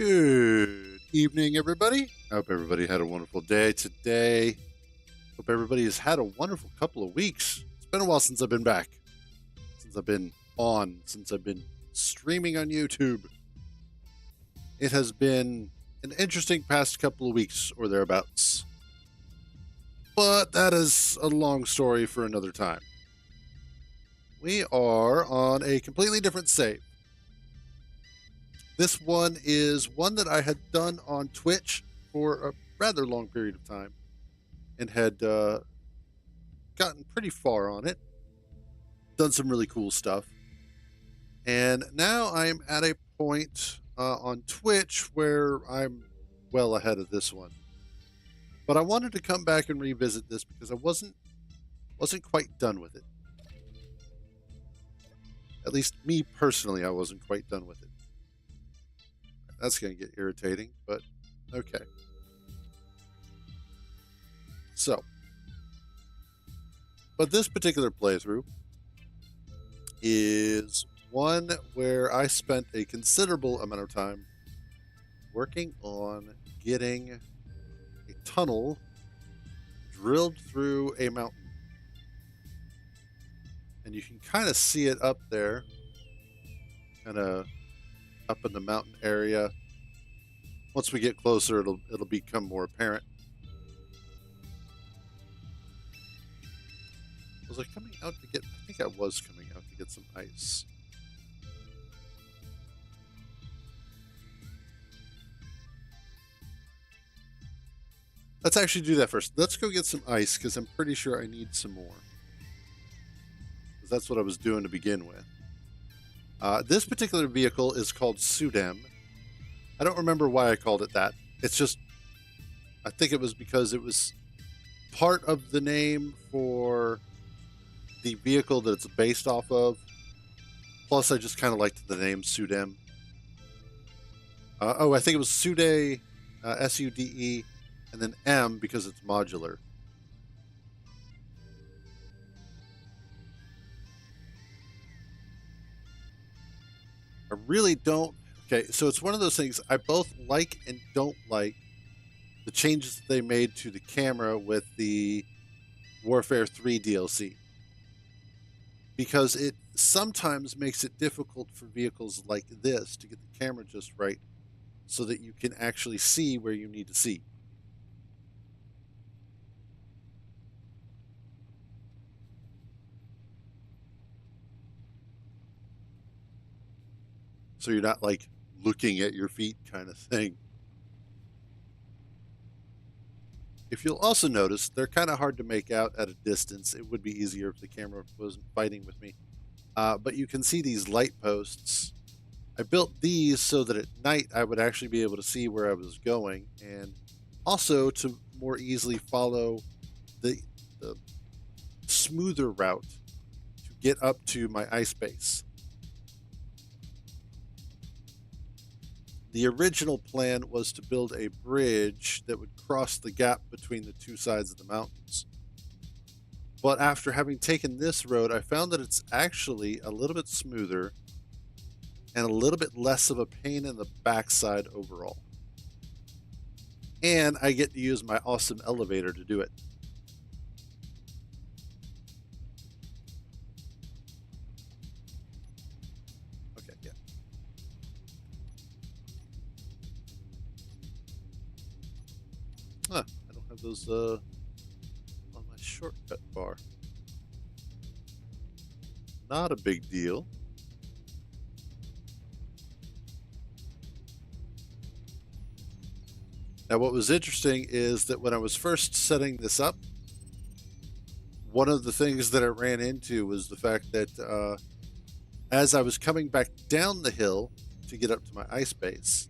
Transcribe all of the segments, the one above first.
Good evening, everybody. I hope everybody had a wonderful day today. Hope everybody has had a wonderful couple of weeks. It's been a while since I've been back, since I've been streaming on YouTube. It has been an interesting past couple of weeks or thereabouts. But that is a long story for another time. We are on a completely different save. This one is one that I had done on Twitch for a rather long period of time and had gotten pretty far on it, done some really cool stuff. And now I'm at a point on Twitch where I'm well ahead of this one. But I wanted to come back and revisit this because I wasn't quite done with it. At least me personally, I wasn't quite done with it. That's going to get irritating, but okay. So, but this particular playthrough is one where I spent a considerable amount of time working on getting a tunnel drilled through a mountain. And you can kind of see it up there, kind of up in the mountain area. Once we get closer, it'll become more apparent. Was I coming out to get? I think I was coming out to get some ice. Let's actually do that first. Let's go get some ice because I'm pretty sure I need some more. Because that's what I was doing to begin with. This particular vehicle is called Sudem. I don't remember why I called it that. It's just, I think it was because it was part of the name for the vehicle that it's based off of. Plus, I just kind of liked the name Sudem. I think it was Sude, S-U-D-E, and then M because it's modular. I really don't. Okay, so it's one of those things I both like and don't like the changes that they made to the camera with the Warfare 3 DLC. Because it sometimes makes it difficult for vehicles like this to get the camera just right so that you can actually see where you need to see. So you're not like looking at your feet kind of thing. If you'll also notice, they're kind of hard to make out at a distance. It would be easier if the camera wasn't fighting with me. But you can see these light posts. I built these so that at night I would actually be able to see where I was going and also to more easily follow the smoother route to get up to my ice base. The original plan was to build a bridge that would cross the gap between the two sides of the mountains. But after having taken this road, I found that it's actually a little bit smoother and a little bit less of a pain in the backside overall. And I get to use my awesome elevator to do it. Okay, yeah. I don't have those on my shortcut bar. Not a big deal. Now, what was interesting is that when I was first setting this up, one of the things that I ran into was the fact that as I was coming back down the hill to get up to my ice base,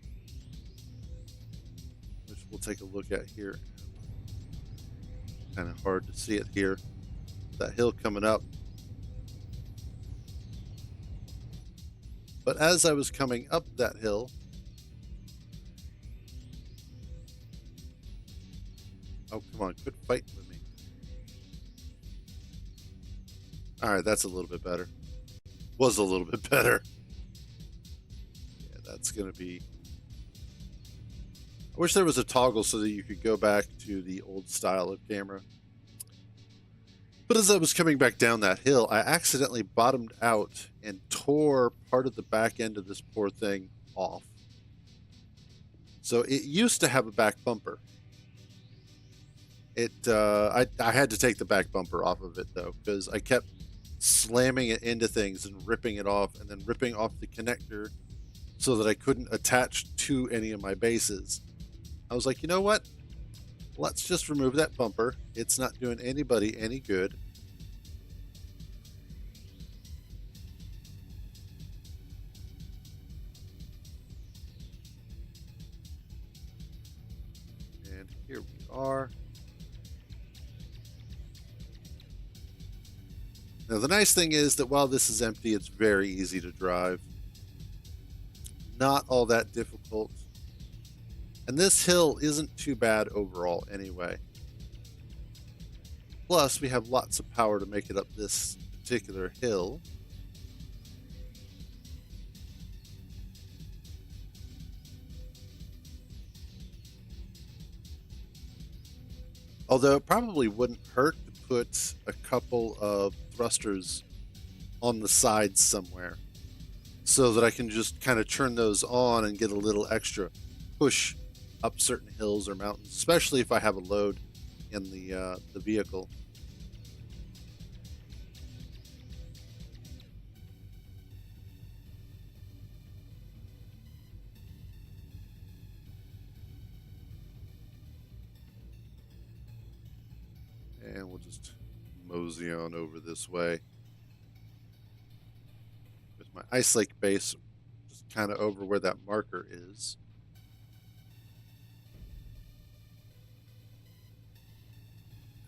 which we'll take a look at here. Kind of hard to see it here. That hill coming up. But as I was coming up that hill, oh, come on, quit fighting with me. All right, that's a little bit better. Was a little bit better. Yeah, that's going to be I wish there was a toggle so that you could go back to the old style of camera. But as I was coming back down that hill, I accidentally bottomed out and tore part of the back end of this poor thing off. So it used to have a back bumper. I had to take the back bumper off of it though, because I kept slamming it into things and ripping it off, and then ripping off the connector so that I couldn't attach to any of my bases. I was like, you know what? Let's just remove that bumper. It's not doing anybody any good. And here we are. Now, the nice thing is that while this is empty, it's very easy to drive. Not all that difficult. And this hill isn't too bad overall anyway. Plus, we have lots of power to make it up this particular hill. Although it probably wouldn't hurt to put a couple of thrusters on the sides somewhere so that I can just kind of turn those on and get a little extra push up certain hills or mountains, especially if I have a load in the vehicle. And we'll just mosey on over this way. With my Ice Lake base just kind of over where that marker is.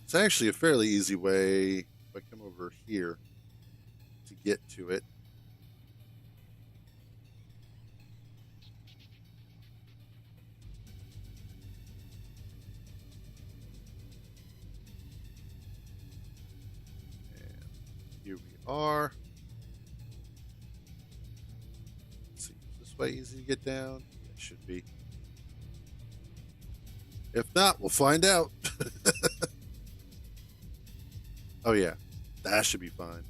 It's actually a fairly easy way, if I come over here, to get to it. And here we are. Let's see, is this way easy to get down? Yeah, it should be. If not, we'll find out. Oh yeah, that should be fine.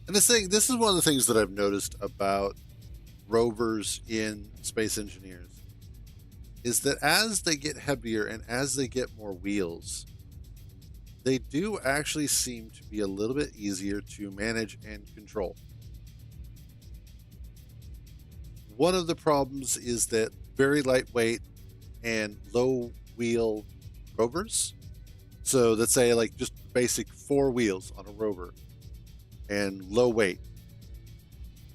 And this is one of the things that I've noticed about rovers in Space Engineers is that as they get heavier and as they get more wheels, they do actually seem to be a little bit easier to manage and control. One of the problems is that very lightweight and low wheel rovers, so let's say like just basic 4 wheels on a rover and low weight,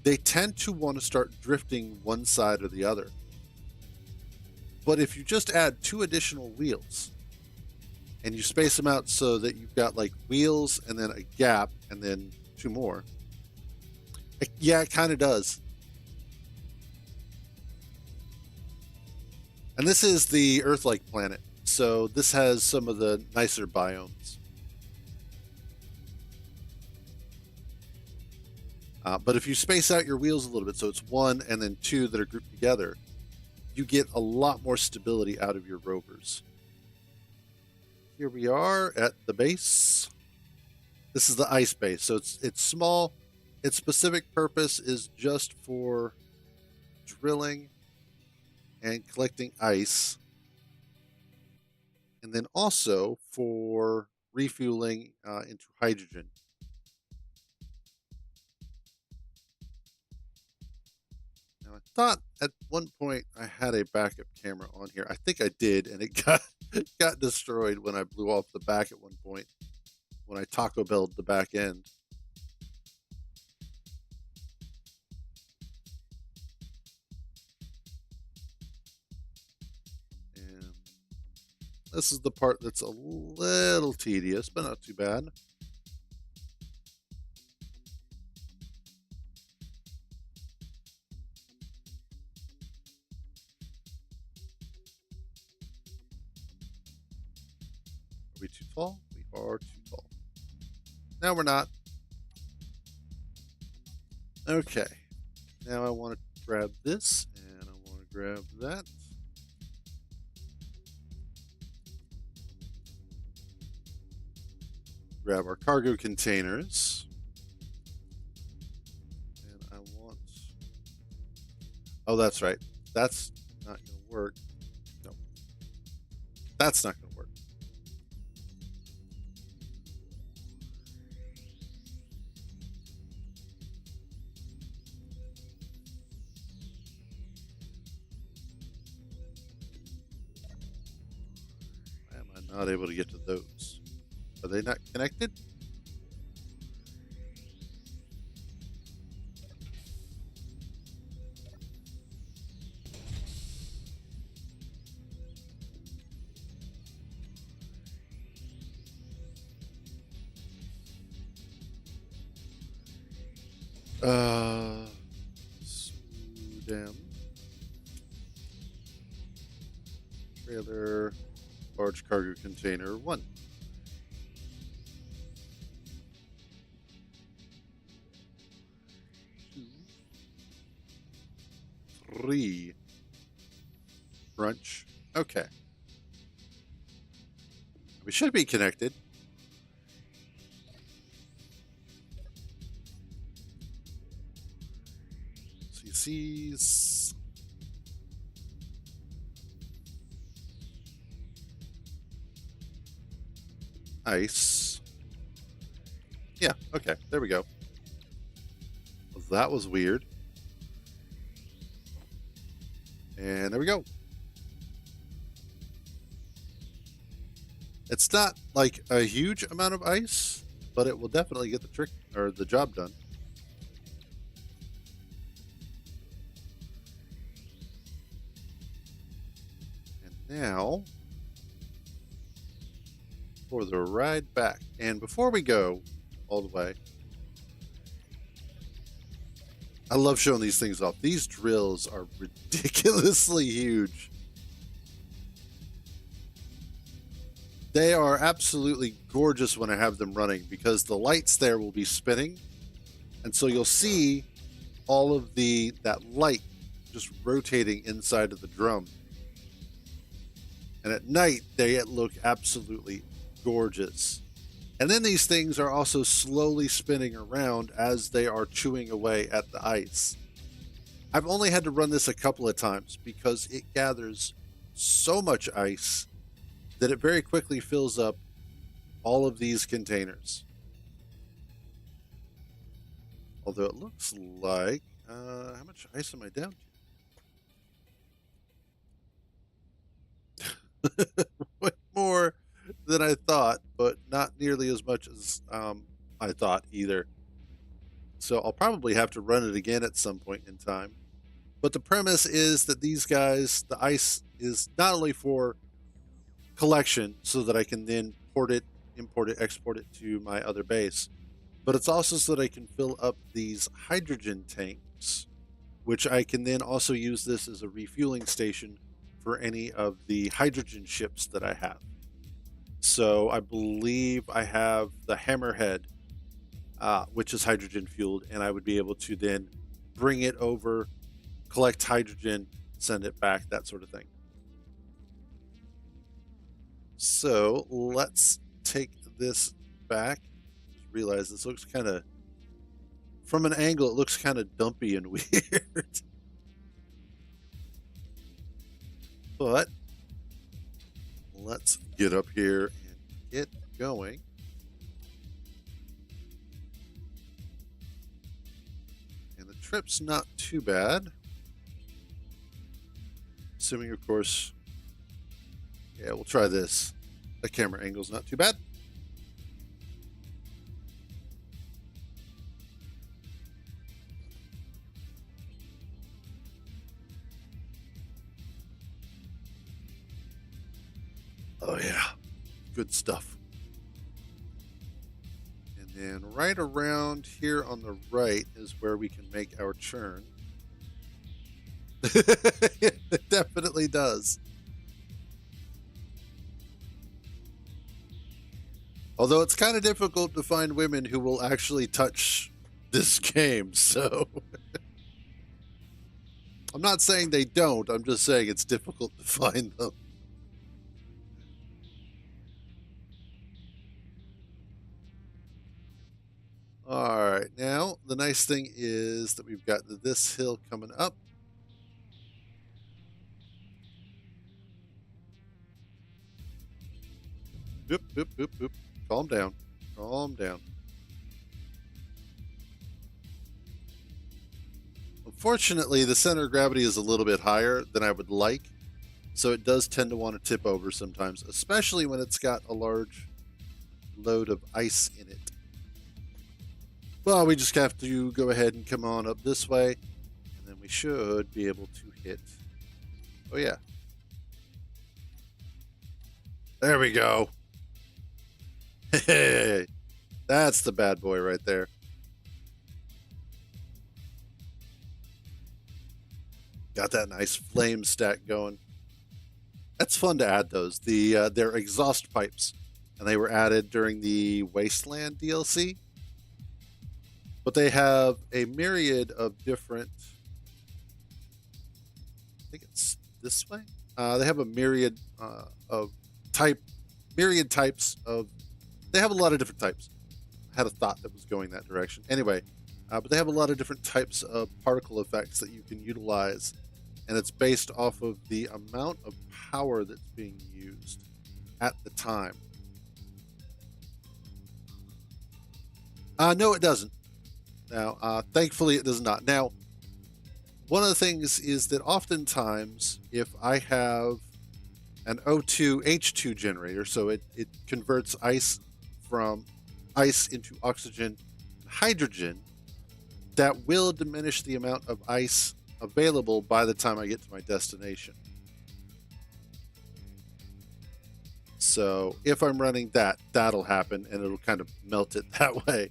they tend to want to start drifting one side or the other. But if you just add 2 additional wheels and you space them out so that you've got like wheels and then a gap and then 2 more, yeah, it kind of does. And this is the Earth-like planet, so this has some of the nicer biomes. But if you space out your wheels a little bit, so it's 1 and then 2 that are grouped together, you get a lot more stability out of your rovers. Here we are at the base. This is the ice base, so it's small. Its specific purpose is just for drilling and collecting ice, and then also for refueling into hydrogen. Now, I thought at one point I had a backup camera on here. I think I did, and it got destroyed when I blew off the back at one point when I Taco Bell'd the back end. This is the part that's a little tedious, but not too bad. Are we too tall? We are too tall. Now we're not. Okay, Now I want to grab this, and I want to grab that. Grab our cargo containers. And I want... Oh, that's right. That's not going to work. No. That's not going to work. Why am I not able to get to those? Are they not connected? Damn. Trailer, large cargo container 1. 2, 3. Brunch. Okay. We should be connected. CC's. Ice. Yeah, okay, there we go. That was weird. And there we go. It's not like a huge amount of ice, but it will definitely get the trick or the job done. And now for the ride back. And before we go all the way, I love showing these things off. These drills are ridiculously huge. They are absolutely gorgeous when I have them running because the lights there will be spinning. And so you'll see all of that light just rotating inside of the drum. And at night, they look absolutely gorgeous. And then these things are also slowly spinning around as they are chewing away at the ice. I've only had to run this a couple of times because it gathers so much ice that it very quickly fills up all of these containers. Although it looks like, how much ice am I down to? Way more than I thought, but not nearly as much as I thought either. So I'll probably have to run it again at some point in time. But the premise is that these guys, the ice is not only for collection so that I can then port it, import it, export it to my other base, but it's also so that I can fill up these hydrogen tanks, which I can then also use this as a refueling station for any of the hydrogen ships that I have. So I believe I have the Hammerhead, which is hydrogen fueled, and I would be able to then bring it over, collect hydrogen, send it back, that sort of thing. So let's take this back. Just realize this looks kind of, from an angle, it looks kind of dumpy and weird. But let's get up here and get going. And the trip's not too bad. Assuming, of course, yeah, we'll try this. The camera angle's not too bad. Oh yeah, good stuff. And then right around here on the right is where we can make our churn. It definitely does. Although it's kind of difficult to find women who will actually touch this game, so I'm not saying they don't. I'm just saying it's difficult to find them. All right, now the nice thing is that we've got this hill coming up. Oop, oop, oop, oop. Calm down. Calm down. Unfortunately, the center of gravity is a little bit higher than I would like, so it does tend to want to tip over sometimes, especially when it's got a large load of ice in it. Well, we just have to go ahead and come on up this way, and then we should be able to hit. Oh, yeah. There we go. Hey, that's the bad boy right there. Got that nice flame stack going. That's fun to add those. They're exhaust pipes, and they were added during the Wasteland DLC. But they have a myriad of different. I think it's this way. They have a myriad of myriad types of. They have a lot of different types. I had a thought that was going that direction. Anyway, but they have a lot of different types of particle effects that you can utilize, and it's based off of the amount of power that's being used at the time. No, it doesn't. Now, thankfully, it does not. Now, one of the things is that oftentimes, if I have an O2 H2 generator, so it converts ice from ice into oxygen and hydrogen, that will diminish the amount of ice available by the time I get to my destination. So if I'm running that, that'll happen, and it'll kind of melt it that way.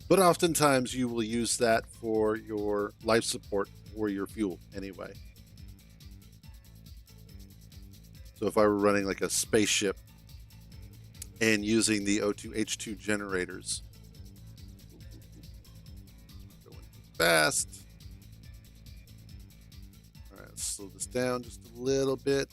But oftentimes you will use that for your life support or your fuel anyway. So if I were running like a spaceship and using the O2H2 generators, going fast. All right, let's slow this down just a little bit.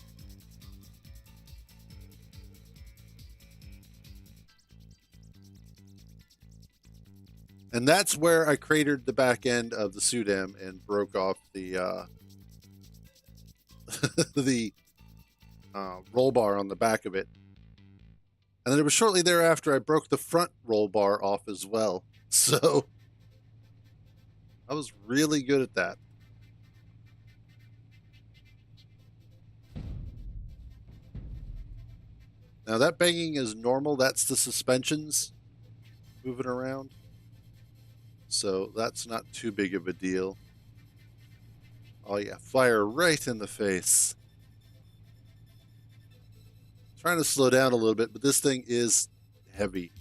And that's where I cratered the back end of the Sudem and broke off the the roll bar on the back of it. And then it was shortly thereafter I broke the front roll bar off as well. So I was really good at that. Now that banging is normal. That's the suspensions moving around. So that's not too big of a deal. Oh yeah, fire right in the face. Trying to slow down a little bit, but this thing is heavy.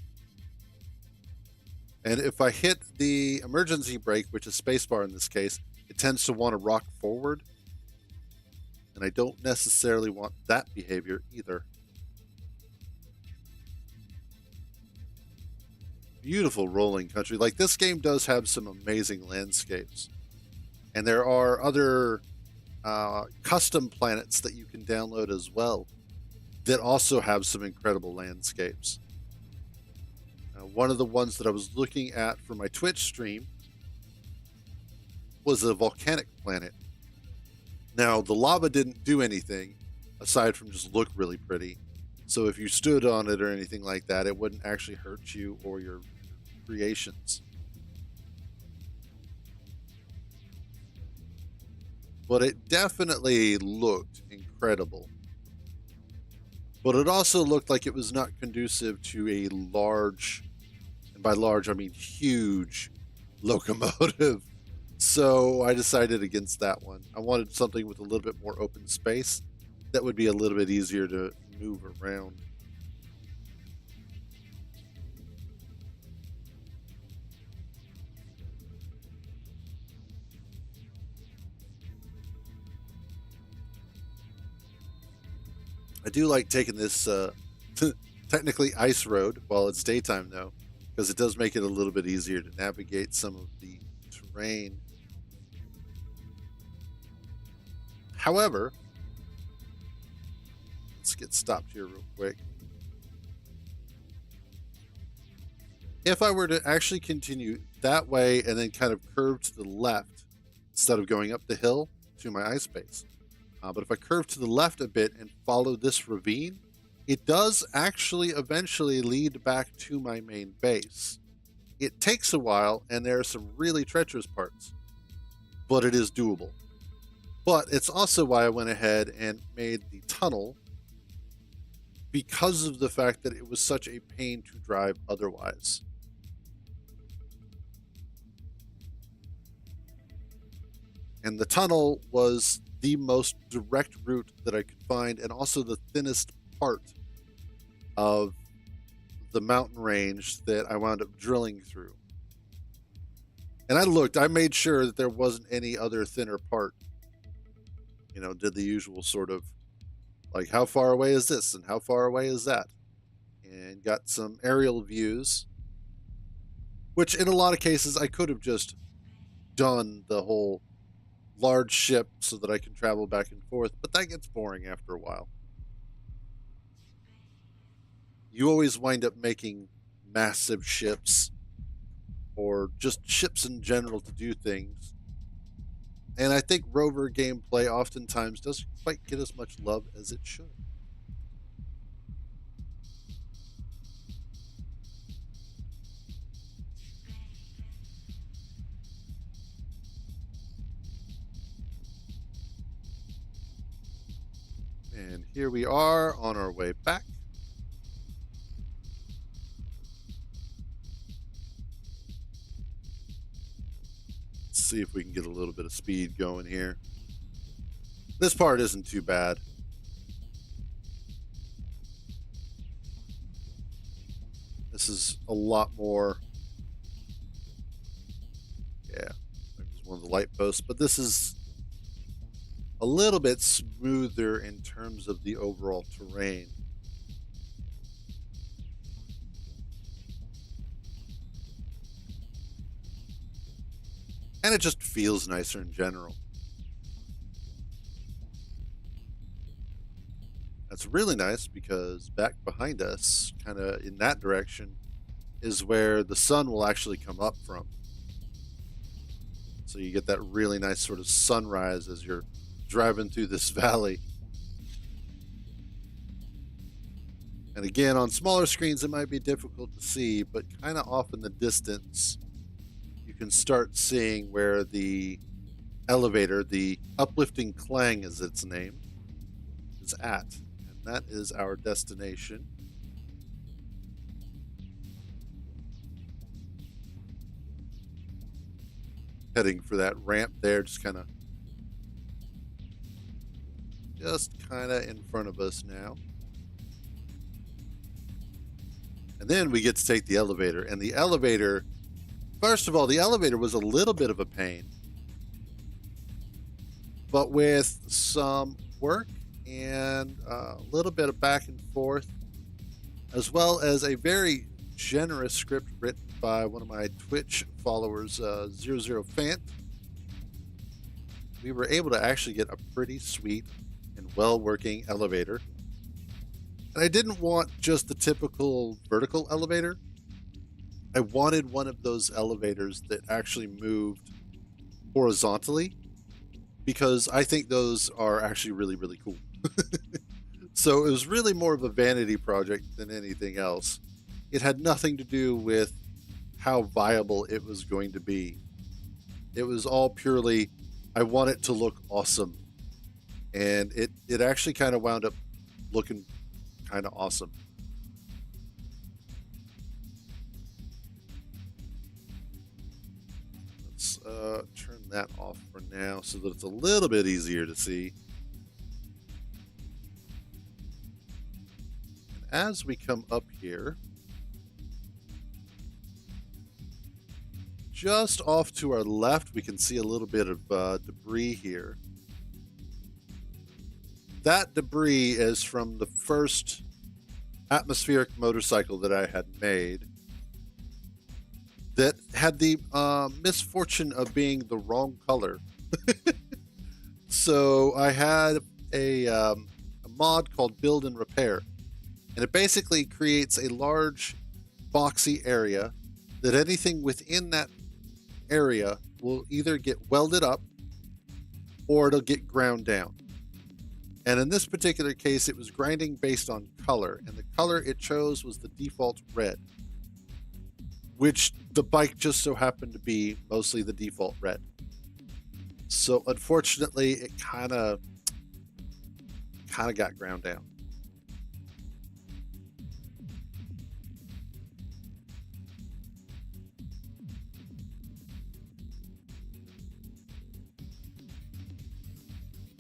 And if I hit the emergency brake, which is spacebar in this case, it tends to want to rock forward. And I don't necessarily want that behavior either. Beautiful rolling country. Like, this game does have some amazing landscapes. And there are other custom planets that you can download as well that also have some incredible landscapes. One of the ones that I was looking at for my Twitch stream was a volcanic planet. Now, the lava didn't do anything aside from just look really pretty. So if you stood on it or anything like that, it wouldn't actually hurt you or your creations. But it definitely looked incredible. But it also looked like it was not conducive to a large, and by large I mean huge, locomotive. So I decided against that one. I wanted something with a little bit more open space that would be a little bit easier to move around. I do like taking this technically ice road while it's daytime though, because it does make it a little bit easier to navigate some of the terrain. However, let's get stopped here real quick. If I were to actually continue that way and then kind of curve to the left instead of going up the hill to my ice base, but if I curve to the left a bit and follow this ravine, it does actually eventually lead back to my main base. It takes a while, and there are some really treacherous parts, but it is doable. But it's also why I went ahead and made the tunnel, because of the fact that it was such a pain to drive otherwise. And the tunnel was the most direct route that I could find, and also the thinnest part of the mountain range that I wound up drilling through. And I made sure that there wasn't any other thinner part. You know, did the usual sort of, like, how far away is this and how far away is that? And got some aerial views, which in a lot of cases I could have just done the whole large ship so that I can travel back and forth, but that gets boring after a while. You always wind up making massive ships, or just ships in general to do things. And I think rover gameplay oftentimes doesn't quite get as much love as it should. And here we are on our way back. Let's see if we can get a little bit of speed going here. This part isn't too bad. This is a lot more. Yeah, there's one of the light posts, but this is a little bit smoother in terms of the overall terrain. And it just feels nicer in general. That's really nice because back behind us, kind of in that direction, is where the sun will actually come up from. So you get that really nice sort of sunrise as you're driving through this valley. And again, on smaller screens, it might be difficult to see, but kind of off in the distance, you can start seeing where the elevator, the Uplifting Clang as it's named, is at. And that is our destination. Heading for that ramp there, just kind of in front of us now. And then we get to take the elevator. And the elevator, first of all, the elevator was a little bit of a pain. But with some work and a little bit of back and forth, as well as a very generous script written by one of my Twitch followers, 00Fant, we were able to actually get a pretty sweet and well-working elevator. And I didn't want just the typical vertical elevator. I wanted one of those elevators that actually moved horizontally, because I think those are actually really, really cool. So it was really more of a vanity project than anything else. It had nothing to do with how viable it was going to be. It was all purely, I want it to look awesome. And it actually kind of wound up looking kind of awesome. Let's turn that off for now so that it's a little bit easier to see. And as we come up here, just off to our left, we can see a little bit of debris here. That debris is from the first atmospheric motorcycle that I had made that had the misfortune of being the wrong color. So I had a mod called Build and Repair, and it basically creates a large boxy area that anything within that area will either get welded up or it'll get ground down. And in this particular case, it was grinding based on color, and the color it chose was the default red, which the bike just so happened to be mostly the default red. So unfortunately, it kind of got ground down.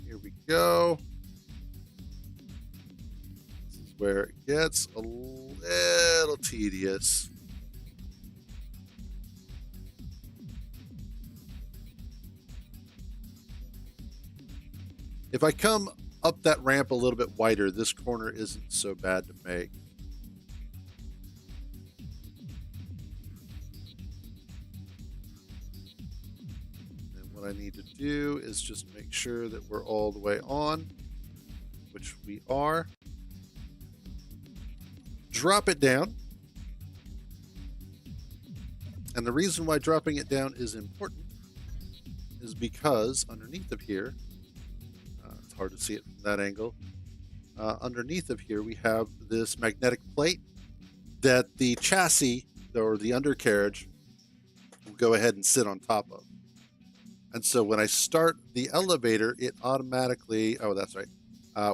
Here we go. This is where it gets a little tedious. If I come up that ramp a little bit wider, this corner isn't so bad to make. And what I need to do is just make sure that we're all the way on, which we are. Drop it down. And the reason why dropping it down is important is because underneath of here, it's hard to see it from that angle, underneath of here we have this magnetic plate that the chassis or the undercarriage will go ahead and sit on top of. And so when I start the elevator, it automatically, oh, that's right.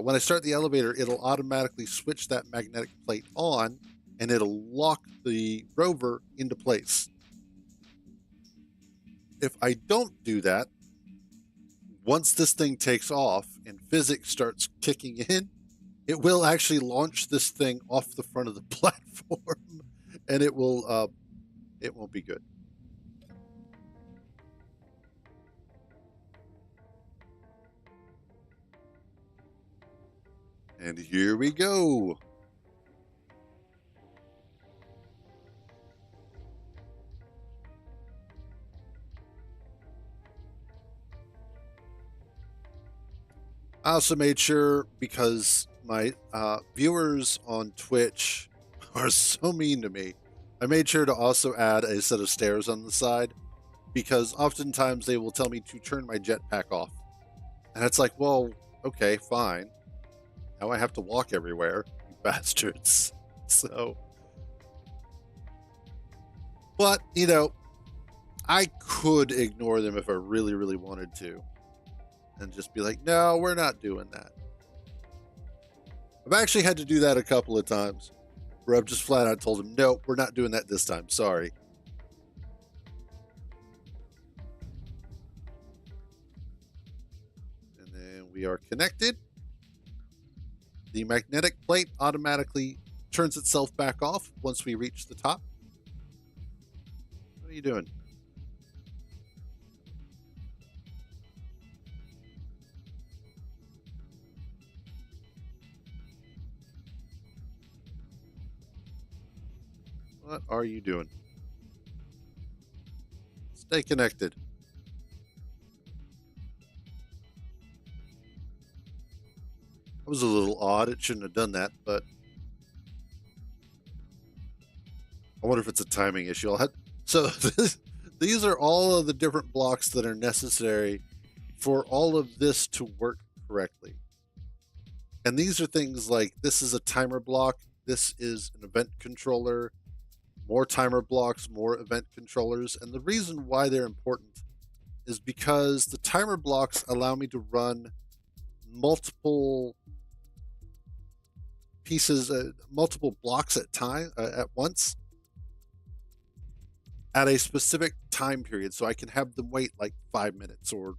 When I start the elevator, it'll automatically switch that magnetic plate on and it'll lock the rover into place. If I don't do that, once this thing takes off and physics starts kicking in, it will actually launch this thing off the front of the platform, and it won't be good. And here we go. I also made sure, because my viewers on Twitch are so mean to me, I made sure to also add a set of stairs on the side, because oftentimes they will tell me to turn my jetpack off. And it's like, well, okay, fine. Now I have to walk everywhere, you bastards. So, but, you know, I could ignore them if I really, really wanted to. And just be like, no, we're not doing that. I've actually had to do that a couple of times where I've just flat out told them, no, we're not doing that this time. Sorry. And then we are connected. The magnetic plate automatically turns itself back off once we reach the top. What are you doing? What are you doing? Stay connected. That was a little odd. It shouldn't have done that, but I wonder if it's a timing issue. So these are all of the different blocks that are necessary for all of this to work correctly. And these are things like, this is a timer block. This is an event controller. More timer blocks, more event controllers. And the reason why they're important is because the timer blocks allow me to run multiple pieces, multiple blocks at once at a specific time period. So I can have them wait like 5 minutes or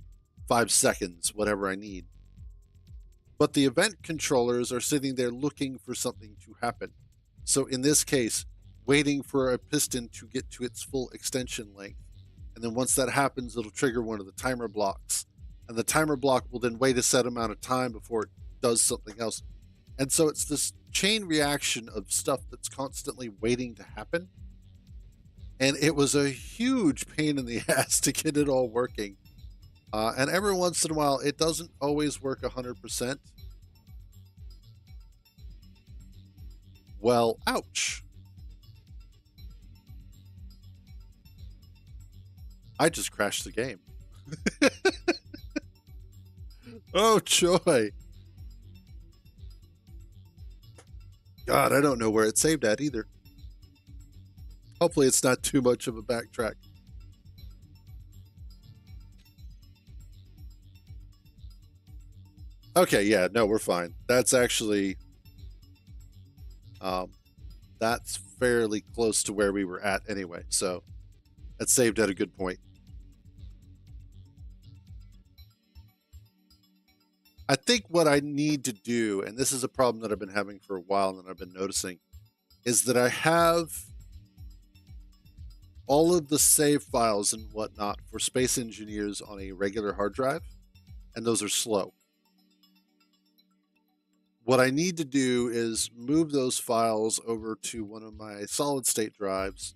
5 seconds, whatever I need. But the event controllers are sitting there looking for something to happen. So in this case, waiting for a piston to get to its full extension length. And then once that happens, it'll trigger one of the timer blocks. And the timer block will then wait a set amount of time before it does something else. And so it's this chain reaction of stuff that's constantly waiting to happen. And it was a huge pain in the ass to get it all working. And every once in a while, it doesn't always work 100%. Well, ouch. I just crashed the game. Oh, joy. God, I don't know where it saved at either. Hopefully it's not too much of a backtrack. Okay, yeah, no, we're fine. That's actually that's fairly close to where we were at anyway, so that saved at a good point. I think what I need to do, and this is a problem that I've been having for a while and I've been noticing, is that I have all of the save files and whatnot for Space Engineers on a regular hard drive, and those are slow. What I need to do is move those files over to one of my solid state drives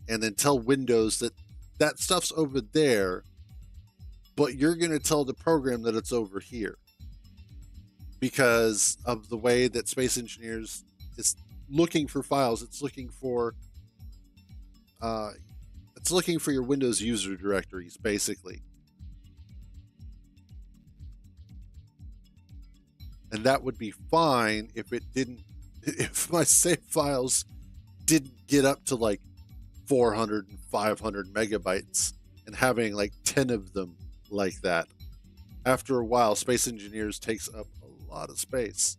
and then tell Windows that that stuff's over there, but you're going to tell the program that it's over here because of the way that Space Engineers is looking for files. It's looking for your Windows user directories, basically. And that would be fine if it didn't, if my save files didn't get up to like 400 and 500 megabytes and having like 10 of them like that. After a while, Space Engineers takes up a lot of space.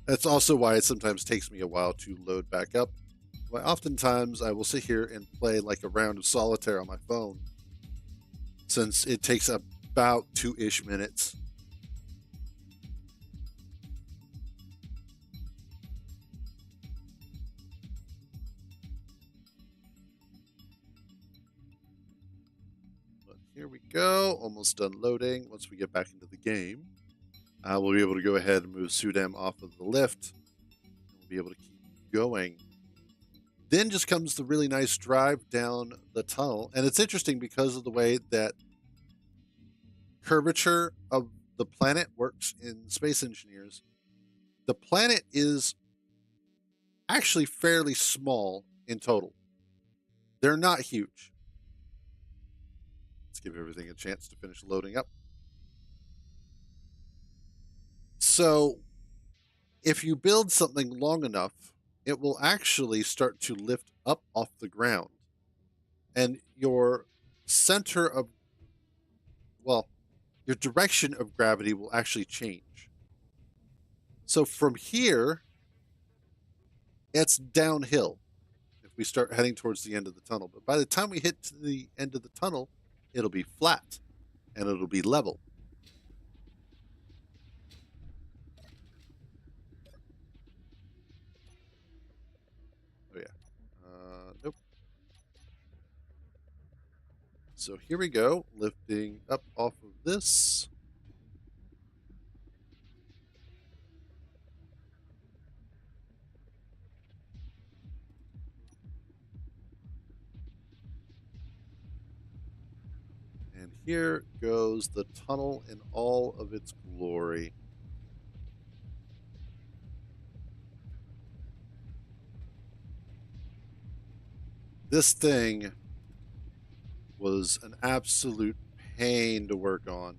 That's also why it sometimes takes me a while to load back up. Why oftentimes I will sit here and play like a round of solitaire on my phone, since it takes about 2-ish minutes. But here we go, almost done loading. Once we get back into the game, we'll be able to go ahead and move Sudam off of the lift. We'll be able to keep going. Then just comes the really nice drive down the tunnel. And it's interesting because of the way that curvature of the planet works in Space Engineers. The planet is actually fairly small in total. They're not huge. Let's give everything a chance to finish loading up. So if you build something long enough, it will actually start to lift up off the ground. And your center of, well, your direction of gravity will actually change. So from here, it's downhill if we start heading towards the end of the tunnel. But by the time we hit to the end of the tunnel, it'll be flat and it'll be level. Oh, yeah. Nope. So here we go, lifting up off of this. And here goes the tunnel in all of its glory. This thing was an absolute pain to work on,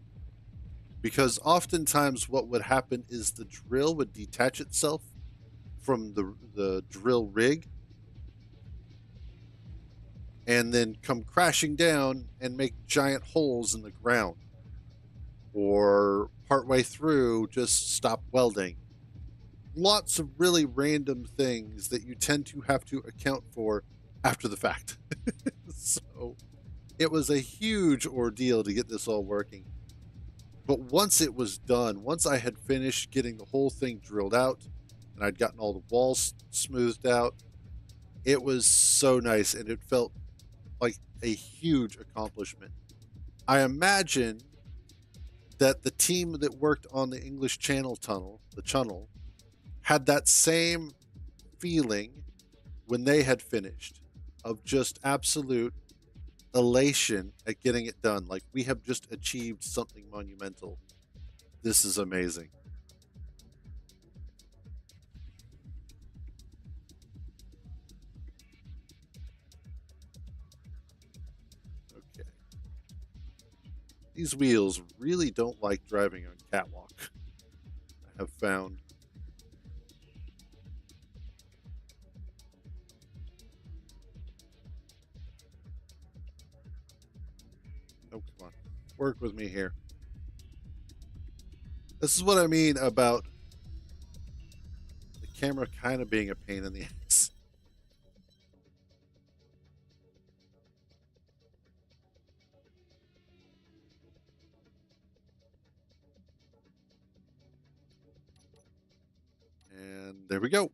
because oftentimes what would happen is the drill would detach itself from the drill rig and then come crashing down and make giant holes in the ground, or partway through just stop welding. Lots of really random things that you tend to have to account for after the fact. So it was a huge ordeal to get this all working. But once it was done, once I had finished getting the whole thing drilled out and I'd gotten all the walls smoothed out, it was so nice and it felt like a huge accomplishment. I imagine that the team that worked on the English Channel tunnel, the Channel, had that same feeling when they had finished. of just absolute elation at getting it done. Like, we have just achieved something monumental. This is amazing. Okay. These wheels really don't like driving on catwalk, I have found. Oh, come on. Work with me here. This is what I mean about the camera kind of being a pain in the ass. And there we go.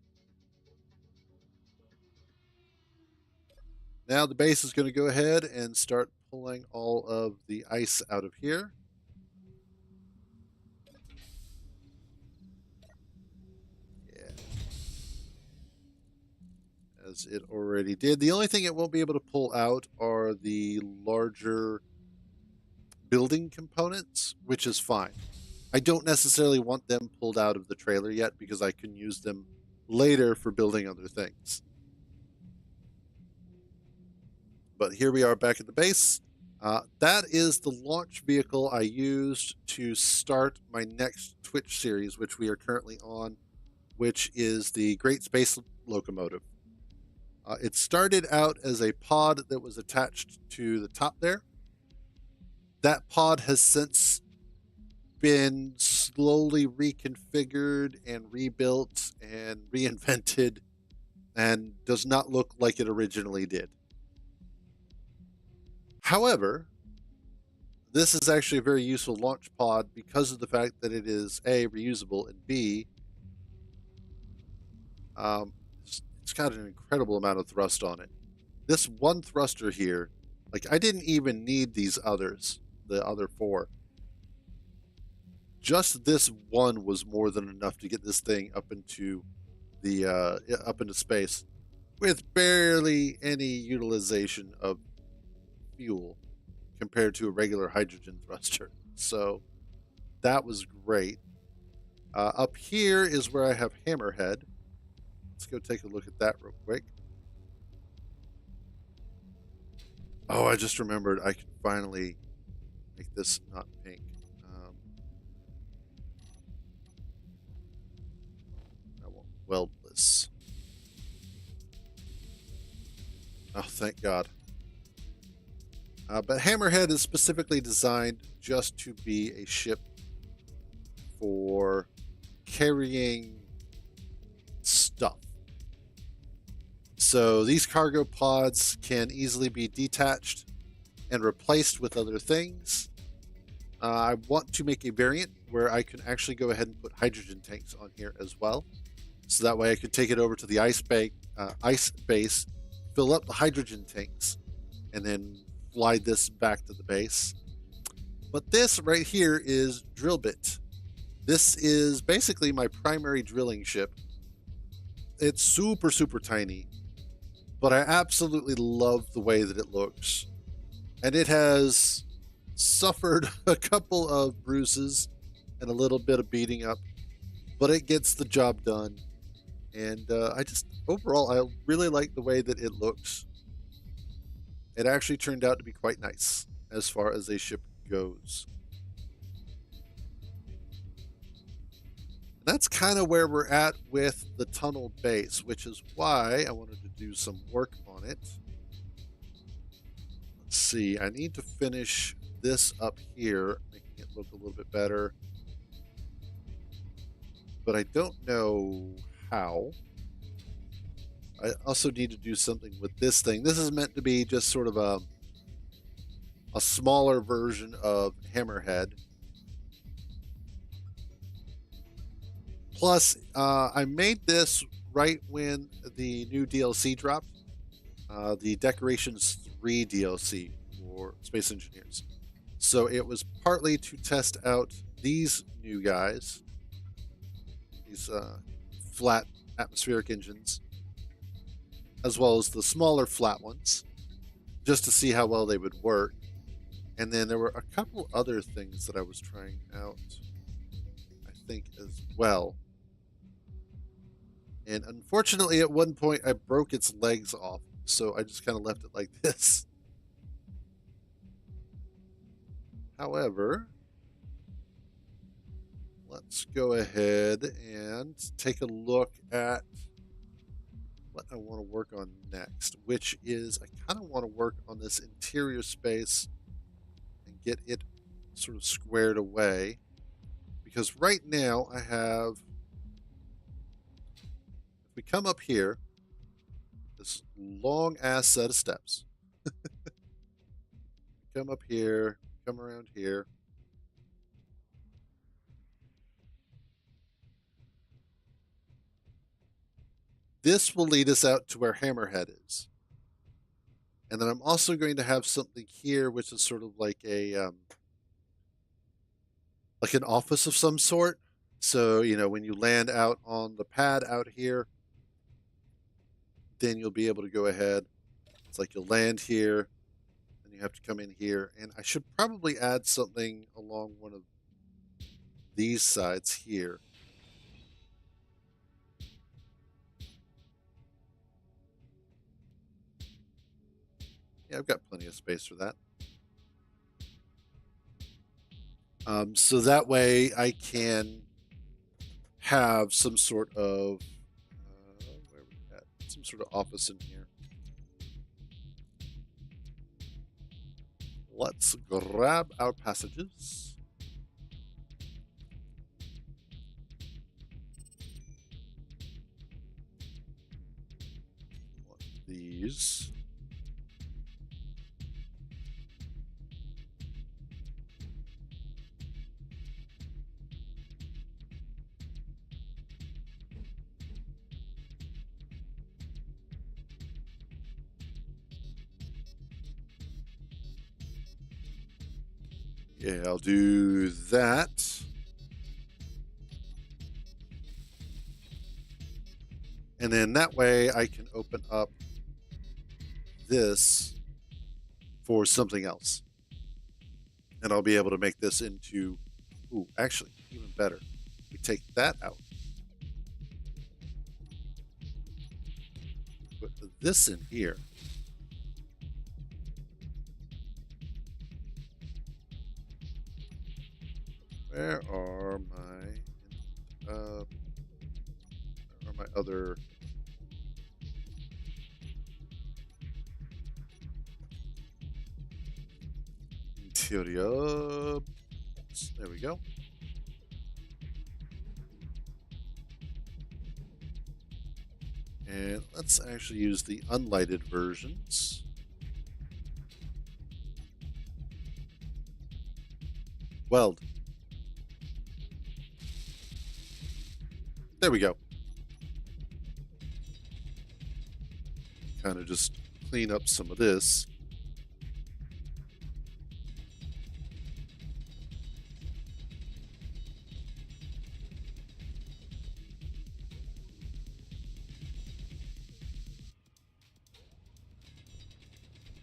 Now the base is going to go ahead and start pulling all of the ice out of here. Yeah. As it already did. The only thing it won't be able to pull out are the larger building components, which is fine. I don't necessarily want them pulled out of the trailer yet because I can use them later for building other things. But here we are back at the base. That is the launch vehicle I used to start my next Twitch series, which we are currently on, which is the Great Space Locomotive. It started out as a pod that was attached to the top there. That pod has since been slowly reconfigured and rebuilt and reinvented and does not look like it originally did. However, this is actually a very useful launch pod because of the fact that it is A, reusable, and B, it's got an incredible amount of thrust on it. This one thruster here, like, I didn't even need these others, the other four. Just this one was more than enough to get this thing up into space with barely any utilization of fuel compared to a regular hydrogen thruster. So that was great. Up here is where I have Hammerhead. Let's go take a look at that real quick. Oh, I just remembered I can finally make this not pink. I won't weld this. Oh, thank God. But Hammerhead is specifically designed just to be a ship for carrying stuff. So these cargo pods can easily be detached and replaced with other things. I want to make a variant where I can actually go ahead and put hydrogen tanks on here as well. So that way I could take it over to the ice base, fill up the hydrogen tanks, and then fly this back to the base. But this right here is Drillbit. This is basically my primary drilling ship. It's super, super tiny, but I absolutely love the way that it looks. And it has suffered a couple of bruises and a little bit of beating up, but it gets the job done. And overall, I really like the way that it looks. It actually turned out to be quite nice as far as a ship goes. That's kind of where we're at with the tunnel base, which is why I wanted to do some work on it. Let's see, I need to finish this up here, making it look a little bit better. But I don't know how. I also need to do something with this thing. This is meant to be just sort of a smaller version of Hammerhead. Plus, I made this right when the new DLC dropped, the Decorations 3 DLC for Space Engineers. So it was partly to test out these new guys, these flat atmospheric engines, as well as the smaller flat ones, just to see how well they would work. And then there were a couple other things that I was trying out, I think, as well. And unfortunately, at one point, I broke its legs off, so I just kind of left it like this. However, let's go ahead and take a look at what I want to work on next, which is I kind of want to work on this interior space and get it sort of squared away. Because right now I have, if we come up here, this long ass set of steps. Come up here, come around here. This will lead us out to where Hammerhead is. And then I'm also going to have something here, which is sort of like a like an office of some sort. So, you know, when you land out on the pad out here, then you'll be able to go ahead. It's like you'll land here, and you have to come in here. And I should probably add something along one of these sides here. Yeah, I've got plenty of space for that. So that way I can have some sort of where we at? Some sort of office in here. Let's grab our passages. These. Yeah, I'll do that. And then that way I can open up this for something else. And I'll be able to make this into, ooh, actually, even better. We take that out. Put this in here. Where are my other interior? There we go. And let's actually use the unlighted versions. Weld. There we go. Kind of just clean up some of this.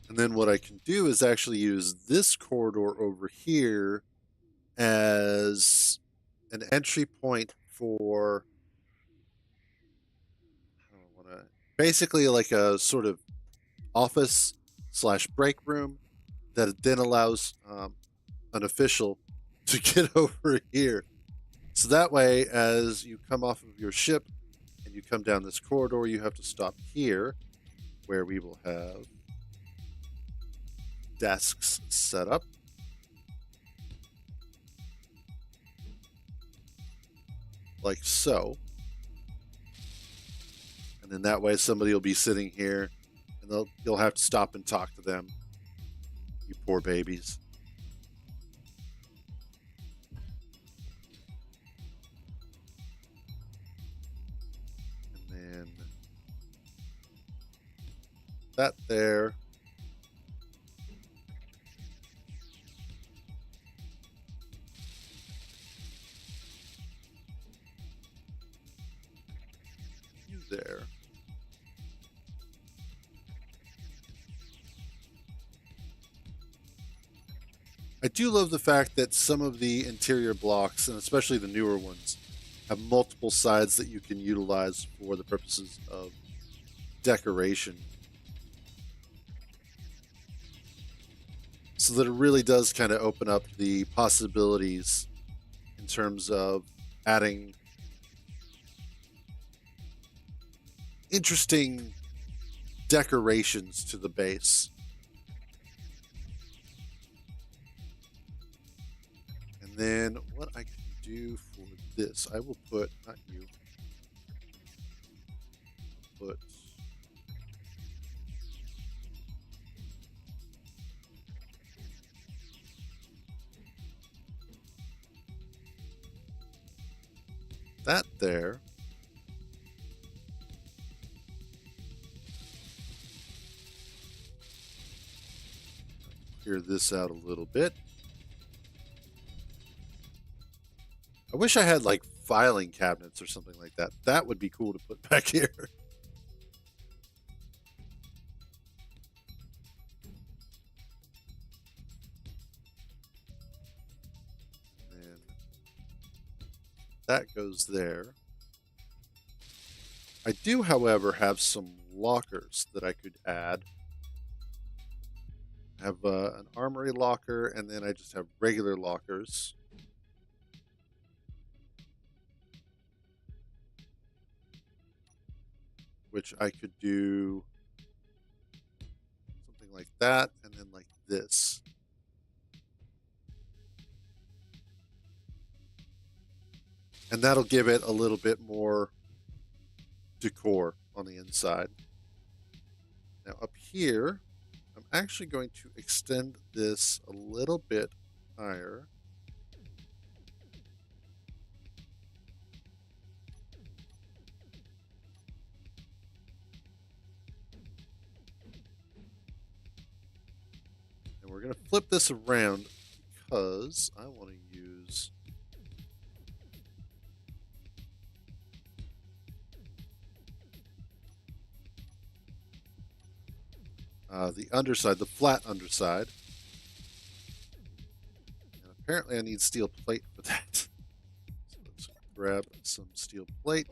And then what I can do is actually use this corridor over here as an entry point for, I don't want to, basically like a sort of office / break room that then allows an official to get over here. So that way, as you come off of your ship and you come down this corridor, you have to stop here where we will have desks set up. Like so. And then that way somebody will be sitting here and you'll have to stop and talk to them. You poor babies. And then that there. You there. I do love the fact that some of the interior blocks, and especially the newer ones, have multiple sides that you can utilize for the purposes of decoration. So that it really does kind of open up the possibilities in terms of adding interesting decorations to the base. And then what I can do for this, I will put, not you, put that there. Clear this out a little bit. I wish I had like filing cabinets or something like that. That would be cool to put back here. And that goes there. I do, however, have some lockers that I could add. I have an armory locker, and then I just have regular lockers. Which I could do something like that, and then like this. And that'll give it a little bit more decor on the inside. Now up here, I'm actually going to extend this a little bit higher. And we're going to flip this around because I want to use the underside, the flat underside. And apparently I need steel plate for that. So let's grab some steel plate.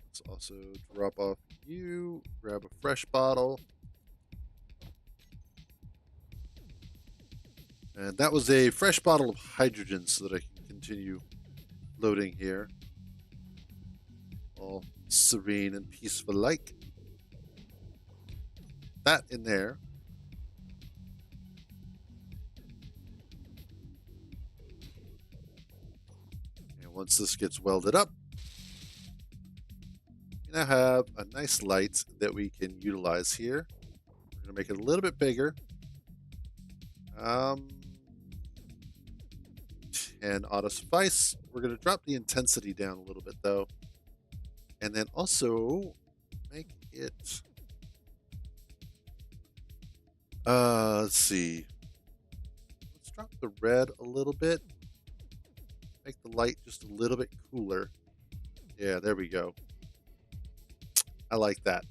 Let's also drop off you, grab a fresh bottle. And that was a fresh bottle of hydrogen so that I can continue loading here. All serene and peaceful like. That in there. And once this gets welded up, we now have a nice light that we can utilize here. We're going to make it a little bit bigger. And auto suffice. We're going to drop the intensity down a little bit though. And then also make it, let's see. Let's drop the red a little bit. Make the light just a little bit cooler. Yeah, there we go. I like that.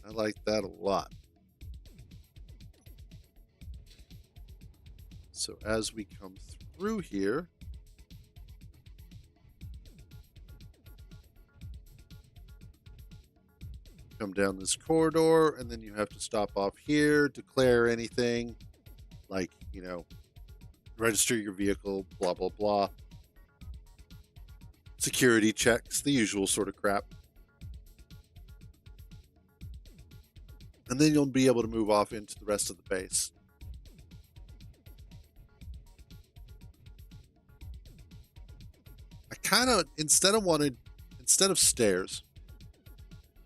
I like that a lot. So as we come through here, come down this corridor, and then you have to stop off here, declare anything like, you know, register your vehicle, blah, blah, blah. Security checks, the usual sort of crap. And then you'll be able to move off into the rest of the base. I kind of, instead of stairs,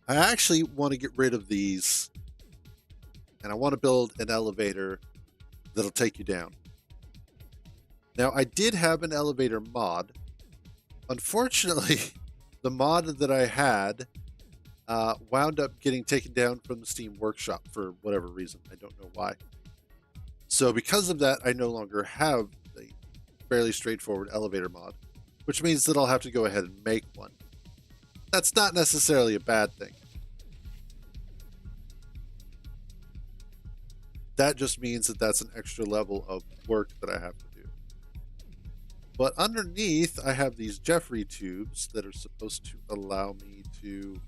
I actually want to get rid of these, and I want to build an elevator that'll take you down. Now, I did have an elevator mod. Unfortunately, the mod that I had wound up getting taken down from the Steam Workshop for whatever reason. I don't know why. So because of that, I no longer have a fairly straightforward elevator mod, which means that I'll have to go ahead and make one. That's not necessarily a bad thing. that just means that that's an extra level of work that I have to do. But underneath, I have these Jeffrey tubes that are supposed to allow me to...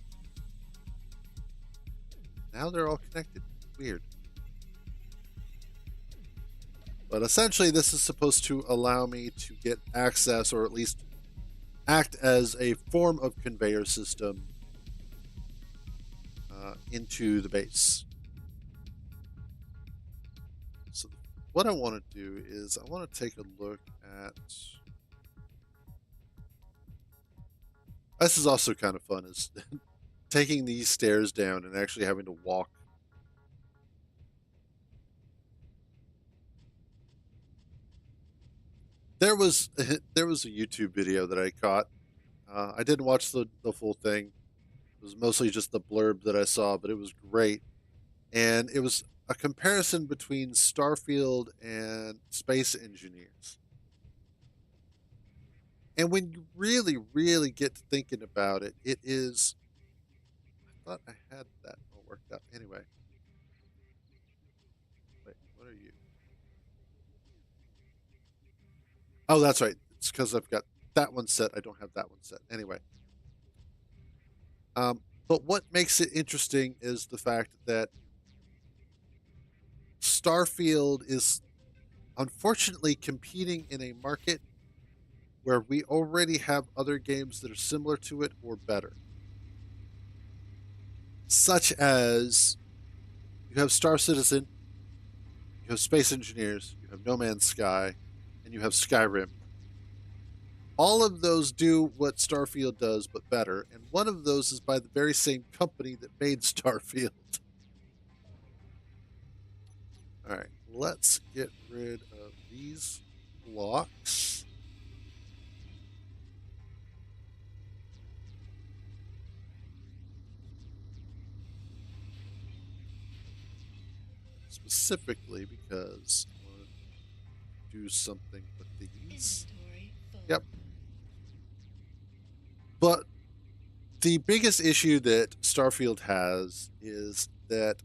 Now they're all connected. Weird. But essentially, this is supposed to allow me to get access, or at least act as a form of conveyor system into the base. So what I want to do is I want to take a look at... This is also kind of fun, is taking these stairs down and actually having to walk. There was a YouTube video that I caught. I didn't watch the full thing. It was mostly just the blurb that I saw, but it was great. And it was a comparison between Starfield and Space Engineers. And when you really, really get to thinking about it, it is... I thought I had that all worked out. Anyway. Wait, what are you? Oh, that's right. It's because I've got that one set. I don't have that one set. Anyway. But what makes it interesting is the fact that Starfield is unfortunately competing in a market where we already have other games that are similar to it or better. Such as you have Star Citizen, you have Space Engineers, you have No Man's Sky, and you have Skyrim. All of those do what Starfield does, but better, and one of those is by the very same company that made Starfield. All right, let's get rid of these blocks. Specifically because I want to do something with these. Yep. But the biggest issue that Starfield has is that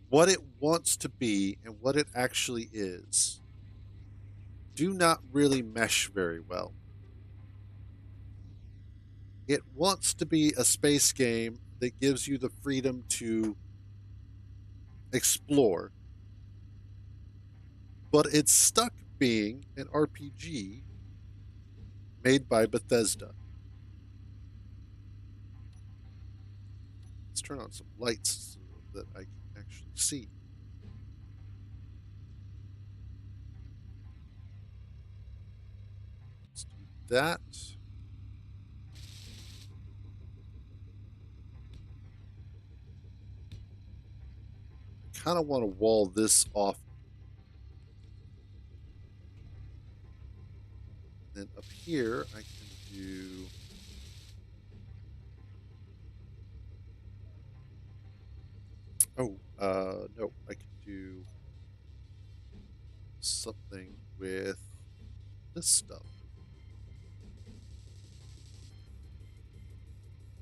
what it wants to be and what it actually is do not really mesh very well. It wants to be a space game that gives you the freedom to explore, but it's stuck being an RPG made by Bethesda. Let's turn on some lights so that I can actually see. Let's do that. I kind of want to wall this off. And then up here, I can do... no, I can do something with this stuff.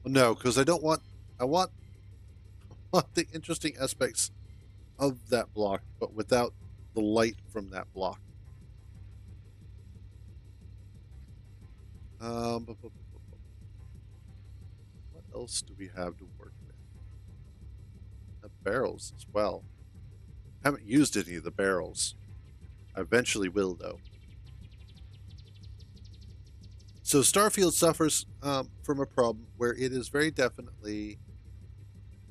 No, because I don't want... I want the interesting aspects of that block, but without the light from that block. What else do we have to work with? The barrels as well. I haven't used any of the barrels. I eventually will, though. So Starfield suffers from a problem where it is very definitely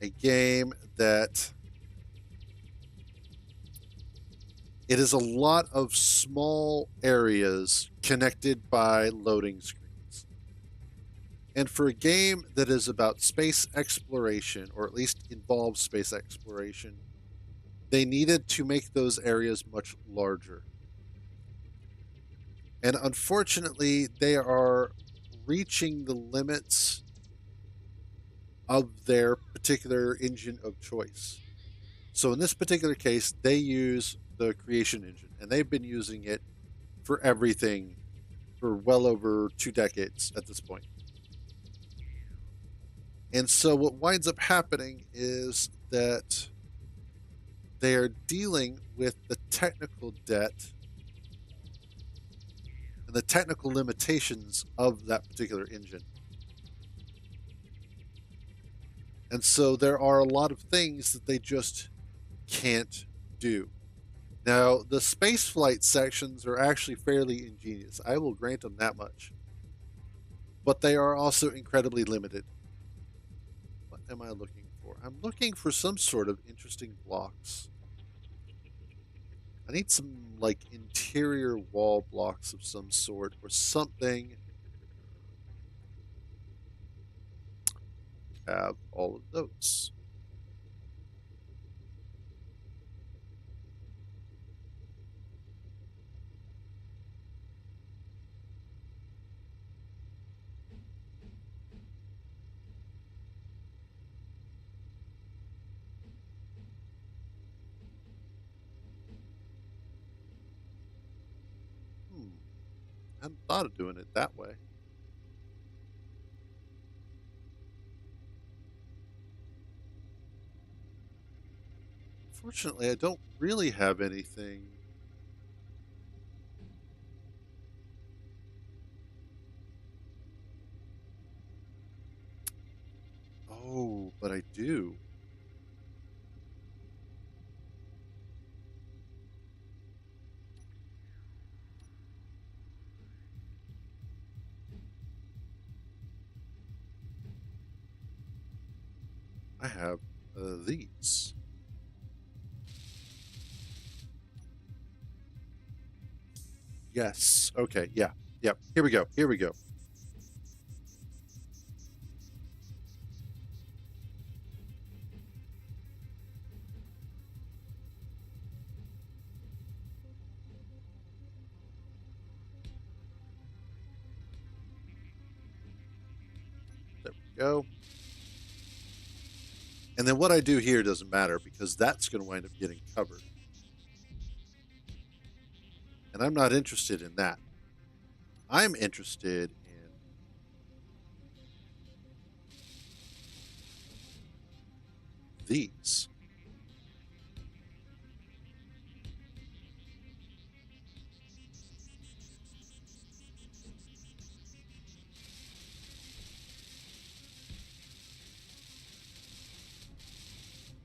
a game that it is a lot of small areas connected by loading screens. And for a game that is about space exploration, or at least involves space exploration, they needed to make those areas much larger. And unfortunately, they are reaching the limits of their particular engine of choice. So in this particular case, they use the Creation Engine, and they've been using it for everything for well over 2 decades at this point. And so what winds up happening is that they are dealing with the technical debt and the technical limitations of that particular engine. And so there are a lot of things that they just can't do. Now, the spaceflight sections are actually fairly ingenious. I will grant them that much. But they are also incredibly limited. What am I looking for? I'm looking for some sort of interesting blocks. I need some, like, interior wall blocks of some sort or something. Have all of those. I hadn't thought of doing it that way. Fortunately, I don't really have anything. Oh, but I do. I have these. Yes. Okay. Yeah. Yep. Here we go. Here we go. There we go. And then what I do here doesn't matter because that's going to wind up getting covered. And I'm not interested in that. I'm interested in these.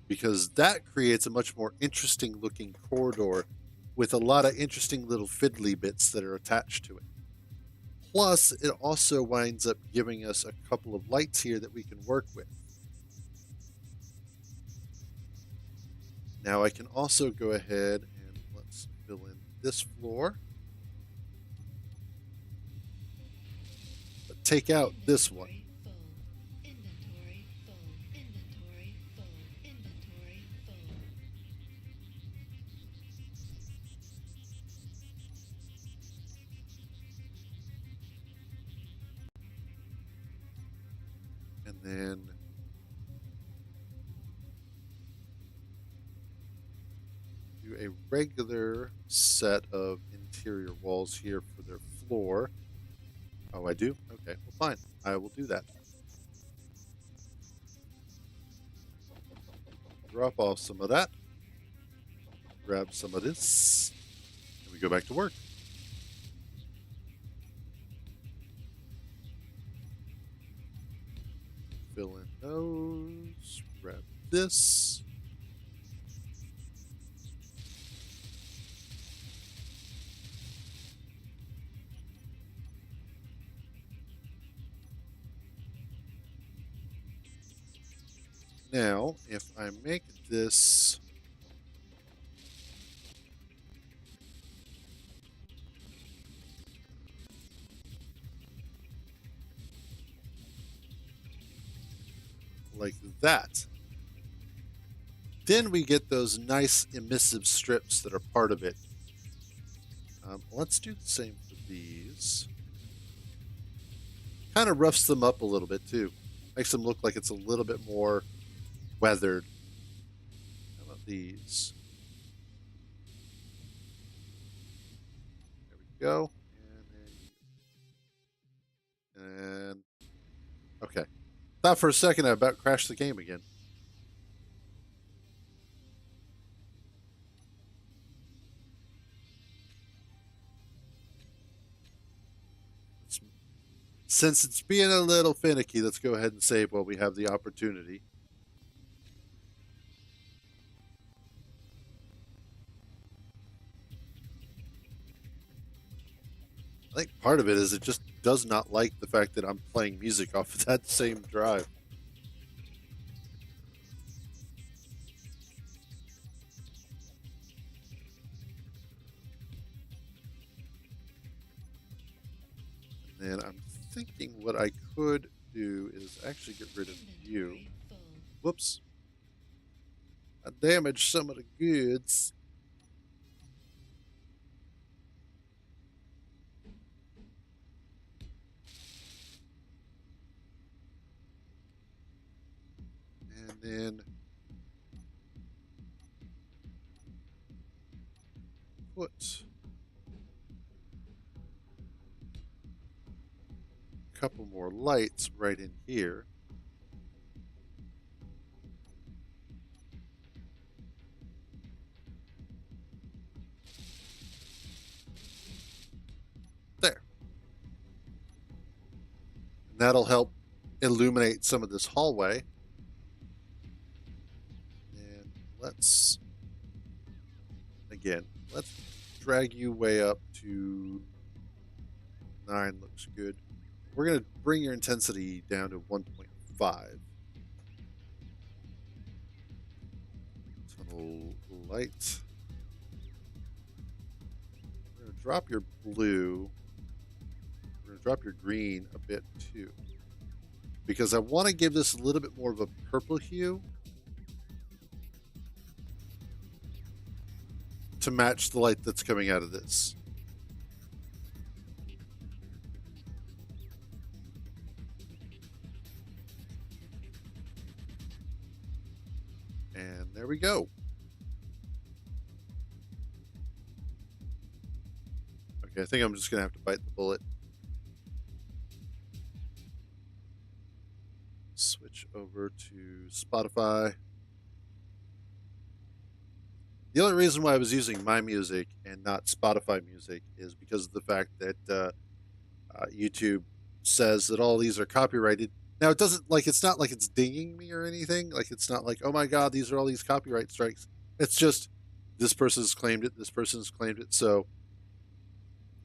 Because that creates a much more interesting looking corridor with a lot of interesting little fiddly bits that are attached to it. Plus, it also winds up giving us a couple of lights here that we can work with. Now I can also go ahead and let's fill in this floor. But take out this one. And then do a regular set of interior walls here for their floor. Oh, I do? Okay, well, fine. I will do that. Drop off some of that. Grab some of this. And we go back to work. Fill in those. Grab this. Now, if I make this like that, then we get those nice emissive strips that are part of it. Let's do the same for these. Kind of roughs them up a little bit too. Makes them look like it's a little bit more weathered. How about these? There we go. And okay. Thought for a second I about crashed the game again. Since it's being a little finicky, let's go ahead and save while we have the opportunity. I think part of it is it just does not like the fact that I'm playing music off of that same drive. And I'm thinking what I could do is actually get rid of you. Whoops. I damaged some of the goods. And then put a couple more lights right in here. There. And that'll help illuminate some of this hallway. And let's drag you way up to 9. Looks good. We're going to bring your intensity down to 1.5. Tunnel light. We're going to drop your blue. We're going to drop your green a bit too, because I want to give this a little bit more of a purple hue to match the light that's coming out of this. And there we go. Okay, I think I'm just going to have to bite the bullet. Switch over to Spotify. The only reason why I was using my music and not Spotify music is because of the fact that YouTube says that all these are copyrighted. Now, it doesn't, like, it's not like it's dinging me or anything. Like, it's not like, oh my God, these are all these copyright strikes. It's just, this person's claimed it, this person's claimed it. So,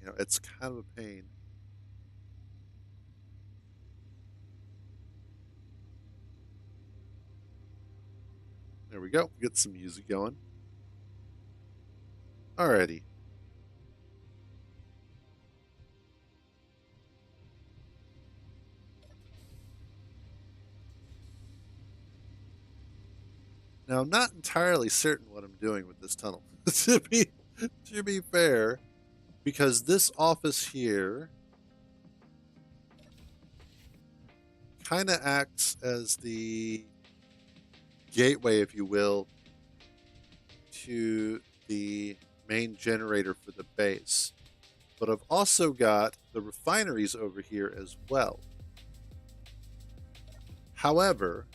you know, it's kind of a pain. There we go. Get some music going. Alrighty. Now, I'm not entirely certain what I'm doing with this tunnel, to be fair, because this office here kind of acts as the gateway, if you will, to the main generator for the base. But I've also got the refineries over here as well. However,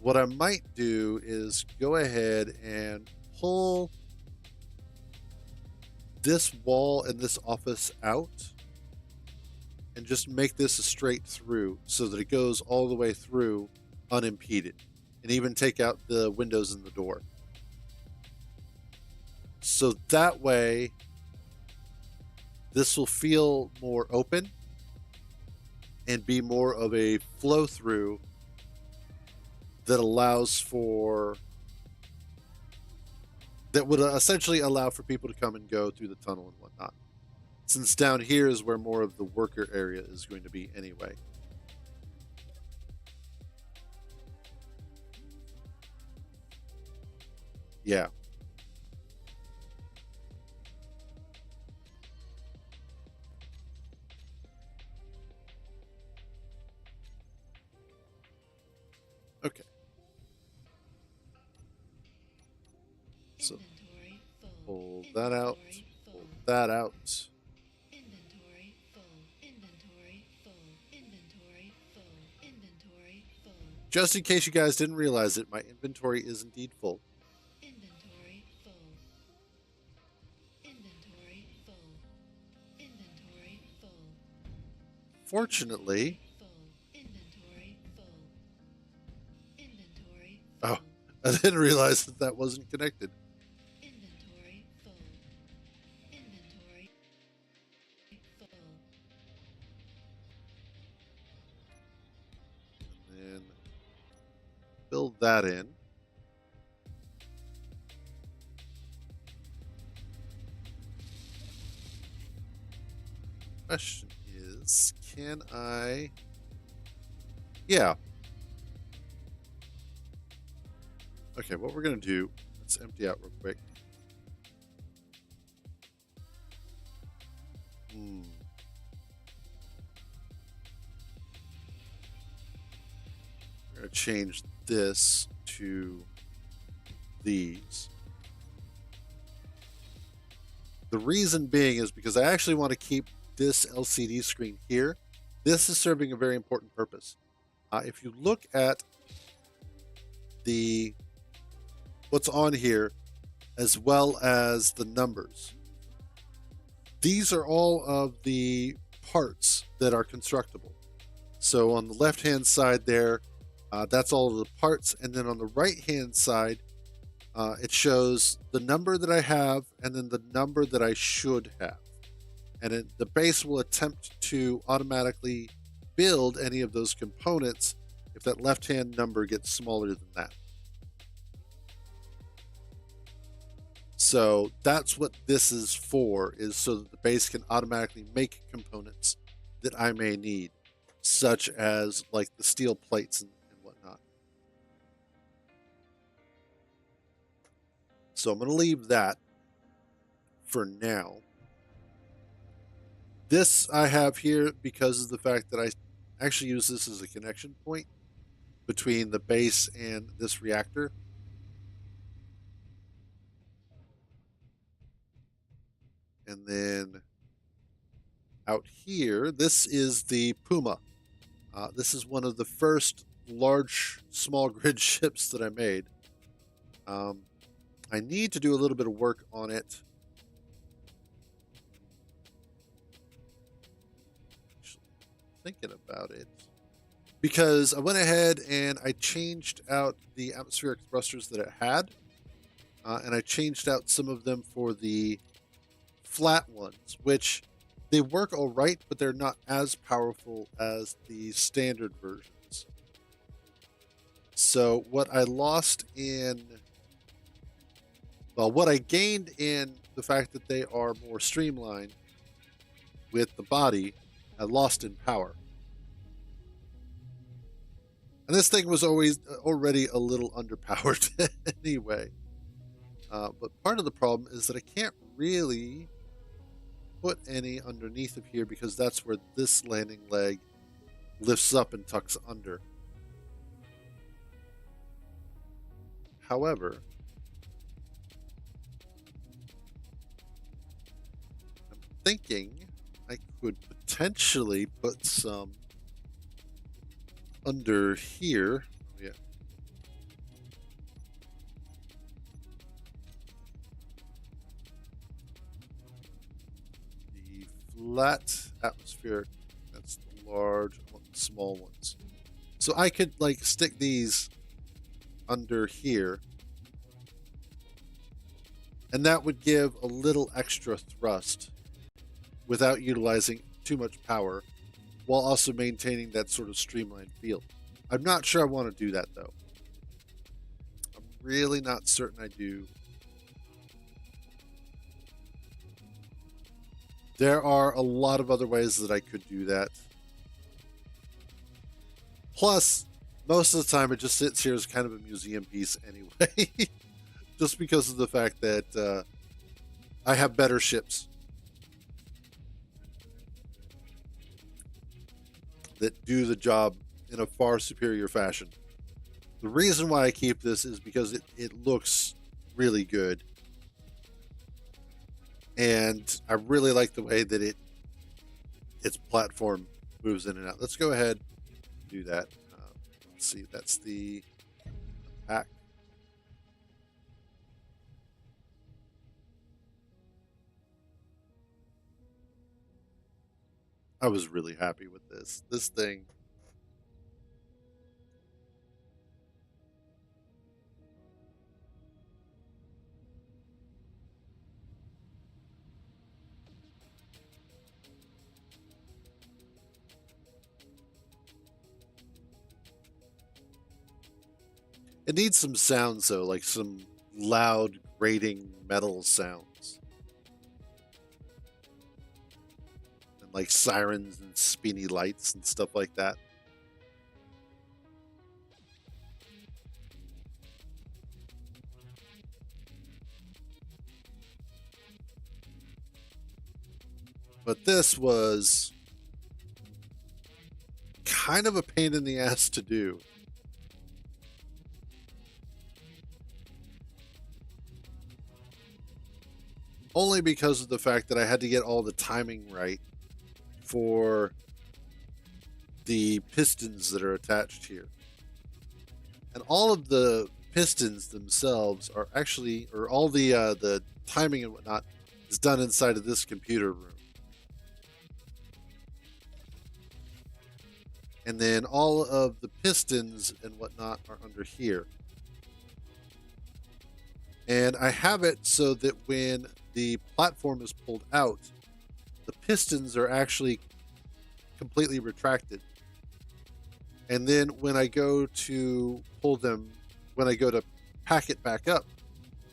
what I might do is go ahead and pull this wall and this office out and just make this a straight through so that it goes all the way through unimpeded, and even take out the windows in the door. So that way, this will feel more open and be more of a flow through that allows for, that would essentially allow for people to come and go through the tunnel and whatnot. Since down here is where more of the worker area is going to be anyway. Yeah. Okay. So pull that out. Pull that out. Just in case you guys didn't realize it, my inventory is indeed full. Unfortunately, oh, I didn't realize that that wasn't connected. And build that in. Question is, can I? Yeah. Okay, what we're gonna do? Let's empty out real quick. We're gonna change this to these. The reason being is because I actually want to keep this LCD screen here. This is serving a very important purpose. If you look at the what's on here, as well as the numbers, these are all of the parts that are constructible. So on the left-hand side there, that's all of the parts, and then on the right-hand side, it shows the number that I have and then the number that I should have. And the base will attempt to automatically build any of those components if that left-hand number gets smaller than that. So that's what this is for, is so that the base can automatically make components that I may need, such as like the steel plates and whatnot. So I'm going to leave that for now. This I have here because of the fact that I actually use this as a connection point between the base and this reactor. And then out here, this is the Puma. This is one of the first large small grid ships that I made. I need to do a little bit of work on it. Thinking about it, because I went ahead and I changed out the atmospheric thrusters that it had, and I changed out some of them for the flat ones, which they work all right, but they're not as powerful as the standard versions. So what I lost in, well, what I gained in the fact that they are more streamlined with the body, I lost in power. And this thing was already a little underpowered anyway. But part of the problem is that I can't really put any underneath of here because that's where this landing leg lifts up and tucks under. However, I'm thinking I could potentially put some under here. Oh, yeah. The flat atmospheric, that's the large, I want the small ones. So I could like stick these under here, and that would give a little extra thrust without utilizing too much power, while also maintaining that sort of streamlined feel. I'm not sure I want to do that though. I'm really not certain I do. There are a lot of other ways that I could do that. Plus, most of the time it just sits here as kind of a museum piece anyway. Just because of the fact that I have better ships that do the job in a far superior fashion. The reason why I keep this is because it looks really good. And I really like the way that its platform moves in and out. Let's go ahead and do that. Let's see, that's the pack. I was really happy with this. This thing. It needs some sounds though, like some loud grating metal sounds. And like sirens and spinny lights and stuff like that. But this was kind of a pain in the ass to do. Only because of the fact that I had to get all the timing right for the pistons that are attached here. And all of the pistons themselves are actually, or all the timing and whatnot is done inside of this computer room. And then all of the pistons and whatnot are under here. And I have it so that when the platform is pulled out, the pistons are actually completely retracted. And then when I go to pull them, when I go to pack it back up,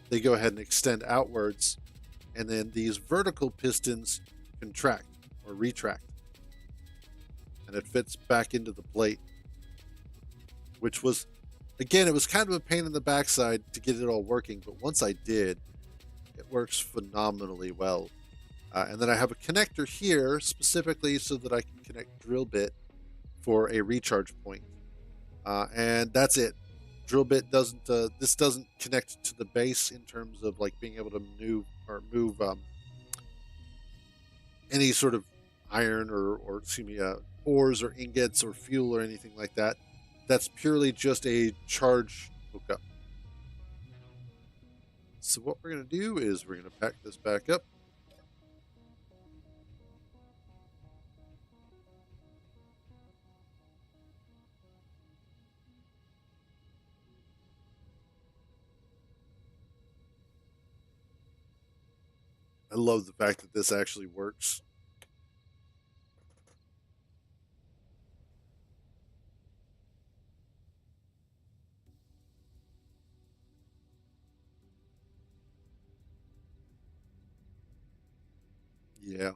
they go ahead and extend outwards. And then these vertical pistons contract or retract. And it fits back into the plate, which was, again, it was kind of a pain in the backside to get it all working. But once I did, it works phenomenally well. And then I have a connector here specifically so that I can connect drill bit for a recharge point. And that's it. Drill bit doesn't, this doesn't connect to the base in terms of like being able to move any sort of iron or excuse me, ores or ingots or fuel or anything like that. That's purely just a charge hookup. So what we're going to do is we're going to pack this back up. I love the fact that this actually works. Yeah.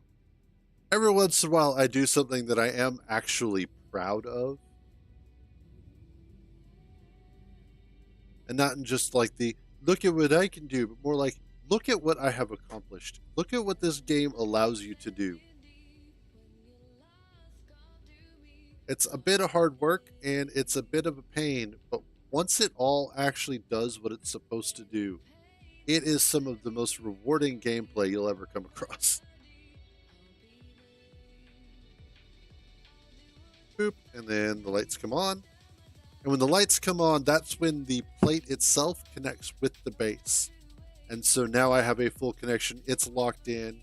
Every once in a while, I do something that I am actually proud of. And not in just like the look at what I can do, but more like look at what I have accomplished. Look at what this game allows you to do. It's a bit of hard work and it's a bit of a pain, but once it all actually does what it's supposed to do, it is some of the most rewarding gameplay you'll ever come across. Boop, and then the lights come on. And when the lights come on, that's when the plate itself connects with the base. And so now I have a full connection. It's locked in,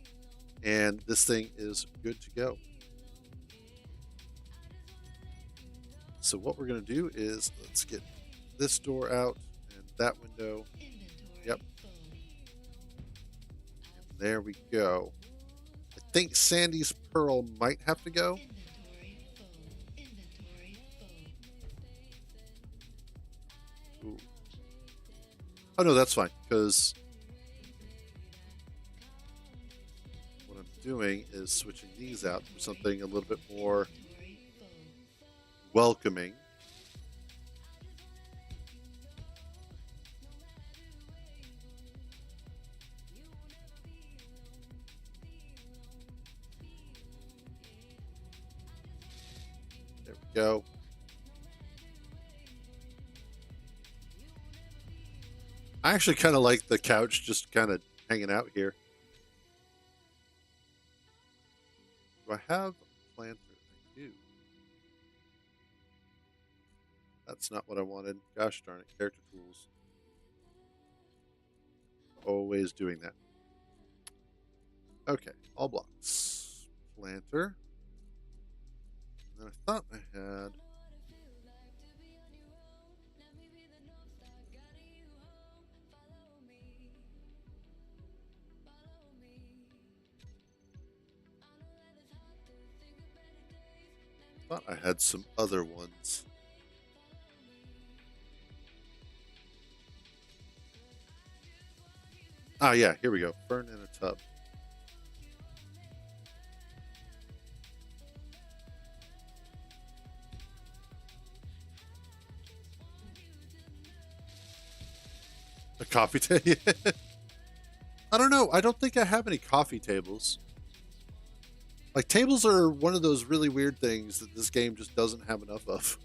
and this thing is good to go. So what we're going to do is let's get this door out and that window. Yep. And there we go. I think Sandy's Pearl might have to go. Ooh. Oh no, that's fine, because what I'm doing is switching these out for something a little bit more welcoming. There we go. I actually kind of like the couch just kind of hanging out here. Do I have a planter? I do. That's not what I wanted. Gosh darn it. Character tools. Always doing that. Okay. All blocks. Planter. And I thought I had. Thought I had some other ones. Ah, yeah, here we go. Fern in a tub. A coffee table. I don't know. I don't think I have any coffee tables. Like, tables are one of those really weird things that this game just doesn't have enough of.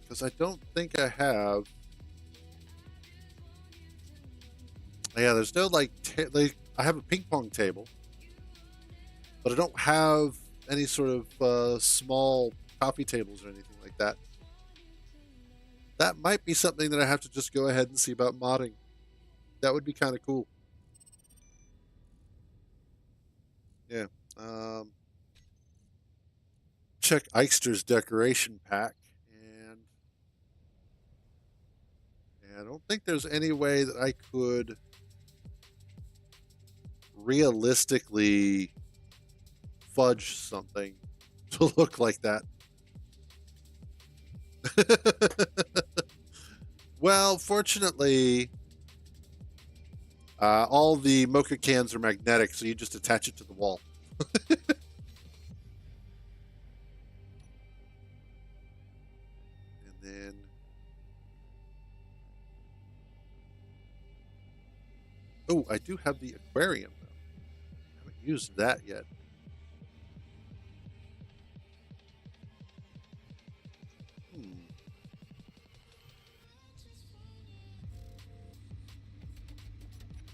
Because I don't think I have. Yeah, there's no like. I have a ping pong table, but I don't have any sort of small coffee tables or anything like that. That might be something that I have to just go ahead and see about modding. That would be kind of cool. Yeah. Um, check Eichster's decoration pack, and I don't think there's any way that I could realistically fudge something to look like that. Well, fortunately, all the mocha cans are magnetic, so you just attach it to the wall. And then, oh, I do have the aquarium though. I haven't used that yet. Hmm.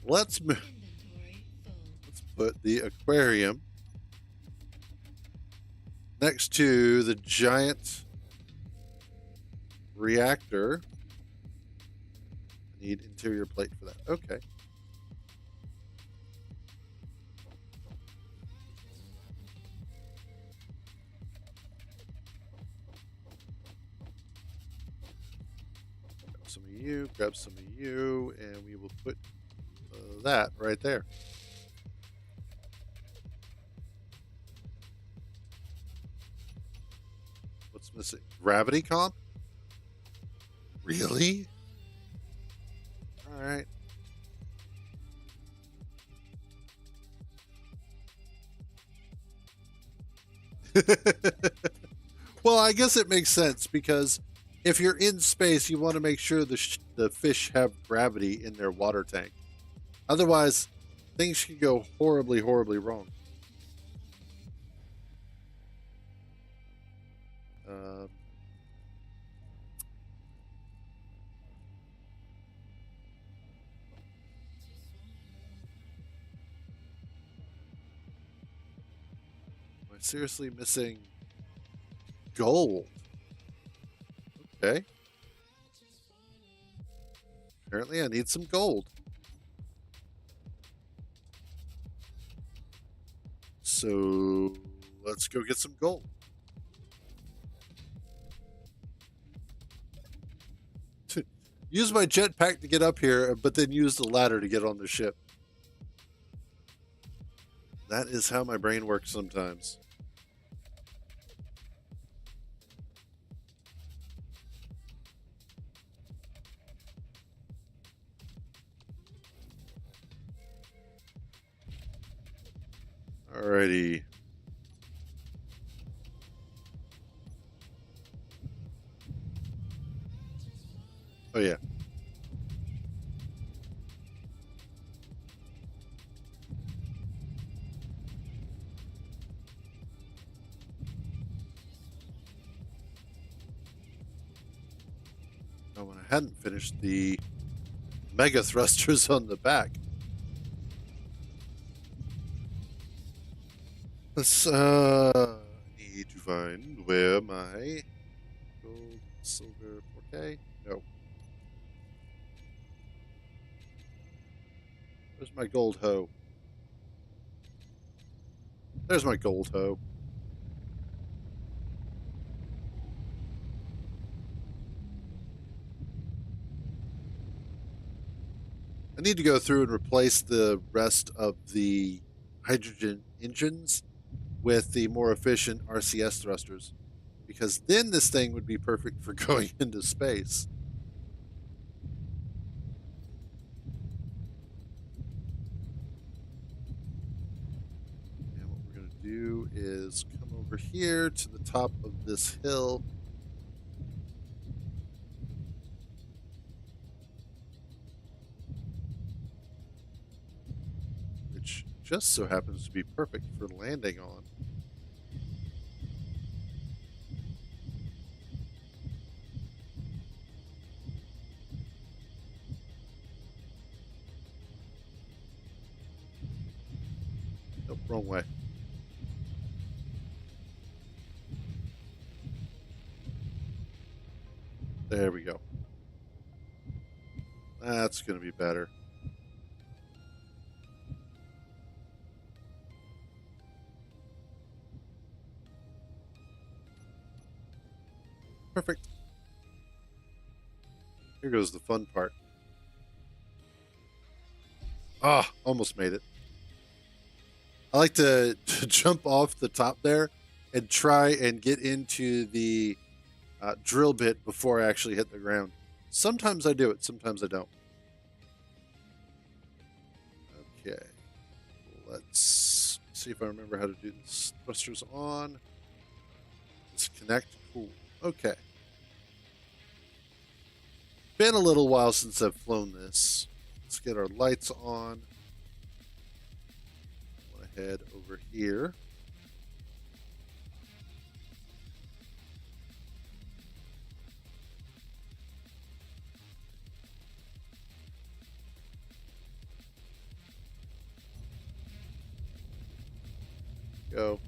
Let's put the aquarium next to the giant reactor. I need interior plate for that. Okay. Grab some of you, grab some of you, and we will put that right there. What's missing? Gravity comp? Really? All right. Well, I guess it makes sense because if you're in space, you want to make sure the fish have gravity in their water tank. Otherwise, things can go horribly, horribly wrong. Uh, am I seriously missing gold? Okay. Apparently, I need some gold. So let's go get some gold. Use my jetpack to get up here, but then use the ladder to get on the ship. That is how my brain works sometimes. Alrighty. Oh, yeah. Oh, when I hadn't finished the mega thrusters on the back. Let's need to find where my gold, silver, 4K. No. Where's my gold hoe? There's my gold hoe. I need to go through and replace the rest of the hydrogen engines with the more efficient RCS thrusters, because then this thing would be perfect for going into space. And what we're going to do is come over here to the top of this hill. Which just so happens to be perfect for landing on. Nope, wrong way. There we go. That's going to be better. Perfect. Here goes the fun part. Ah, almost made it. I like to jump off the top there and try and get into the drill bit before I actually hit the ground. Sometimes I do it, sometimes I don't. Okay. Let's see if I remember how to do this. Thrusters on. Disconnect. Cool. Okay. Been a little while since I've flown this. Let's get our lights on. I want to head over here. Go.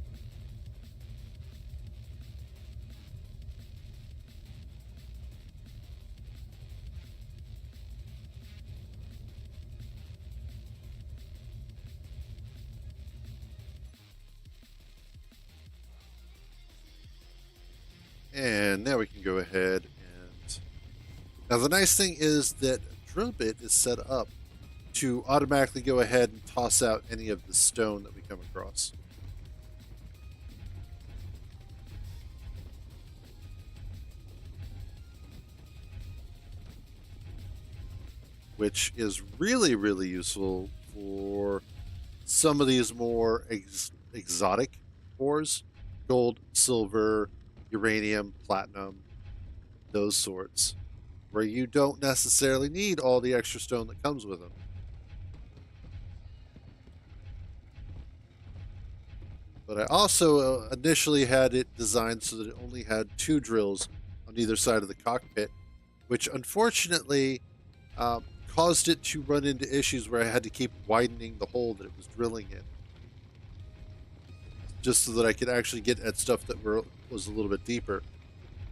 And now we can go ahead and... Now the nice thing is that drill bit is set up to automatically go ahead and toss out any of the stone that we come across. Which is really, really useful for some of these more exotic ores. Gold, silver, uranium, platinum, those sorts, where you don't necessarily need all the extra stone that comes with them. But I also initially had it designed so that it only had 2 drills on either side of the cockpit, which unfortunately caused it to run into issues where I had to keep widening the hole that it was drilling in, just so that I could actually get at stuff that was a little bit deeper.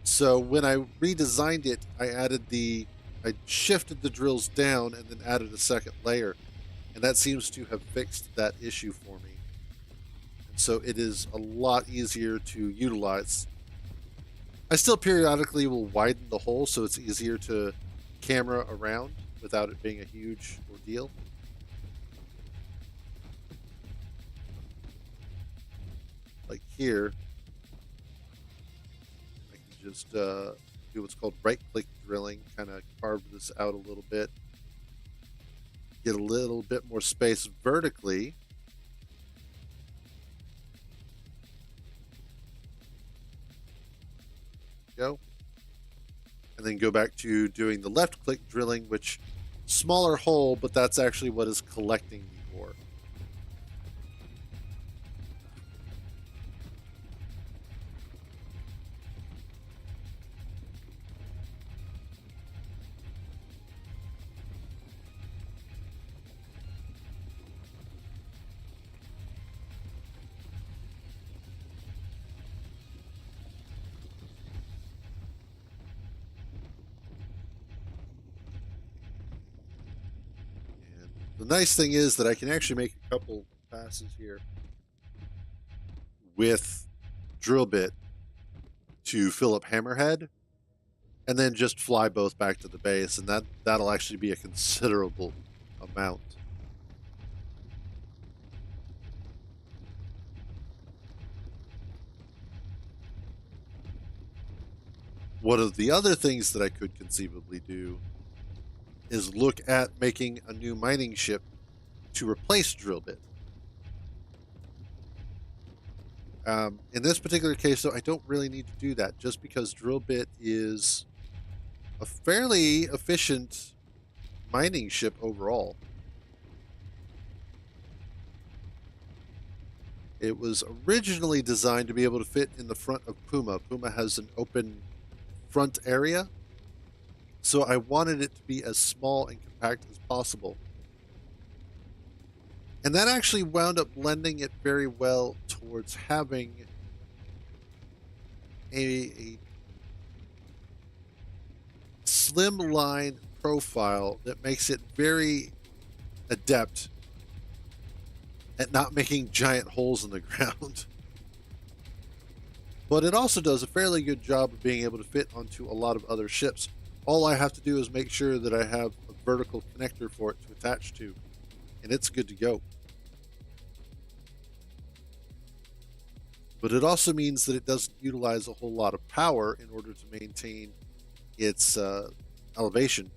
So when I redesigned it, I shifted the drills down and then added a second layer, and that seems to have fixed that issue for me. And so it is a lot easier to utilize. I still periodically will widen the hole so it's easier to camera around without it being a huge ordeal. Like here, I can just do what's called right-click drilling, kind of carve this out a little bit, get a little bit more space vertically. Go. And then go back to doing the left-click drilling, which smaller hole, but that's actually what is collecting the ore. The nice thing is that I can actually make a couple passes here. with drill bit to fill up Hammerhead, and then just fly both back to the base, and that'll actually be a considerable amount. One of the other things that I could conceivably do is look at making a new mining ship to replace drill bit. In this particular case, though, I don't really need to do that, just because drill bit is a fairly efficient mining ship overall. It was originally designed to be able to fit in the front of Puma. Puma has an open front area, so I wanted it to be as small and compact as possible. And that actually wound up lending it very well towards having a slimline profile that makes it very adept at not making giant holes in the ground. But it also does a fairly good job of being able to fit onto a lot of other ships. All I have to do is make sure that I have a vertical connector for it to attach to, and it's good to go. But it also means that it doesn't utilize a whole lot of power in order to maintain its elevation.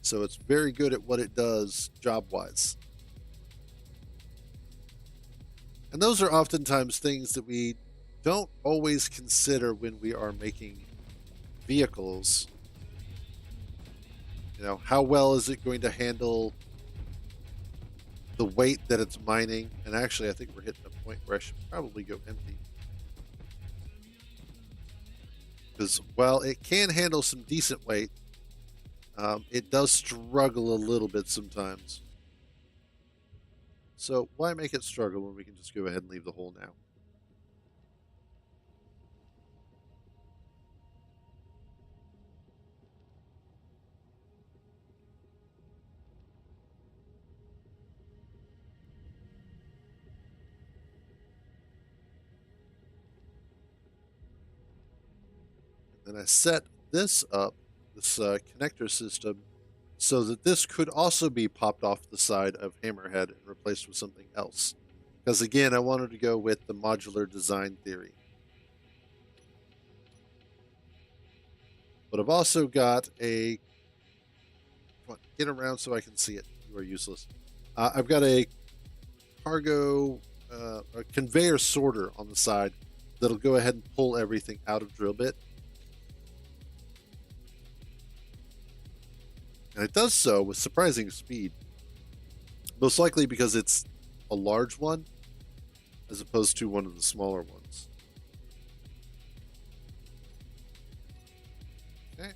So it's very good at what it does job-wise. And those are oftentimes things that we don't always consider when we are making vehicles. You know, how well is it going to handle the weight that it's mining? And actually, I think we're hitting a point where I should probably go empty. Because while it can handle some decent weight, it does struggle a little bit sometimes. So why make it struggle when we can just go ahead and leave the hole now? And I set this up, this connector system, so that this could also be popped off the side of Hammerhead and replaced with something else. Because again, I wanted to go with the modular design theory. But I've also got a... Come on, get around so I can see it. You are useless. I've got a cargo, a conveyor sorter on the side that'll go ahead and pull everything out of drill bit. And it does so with surprising speed. Most likely because it's a large one as opposed to one of the smaller ones. Okay.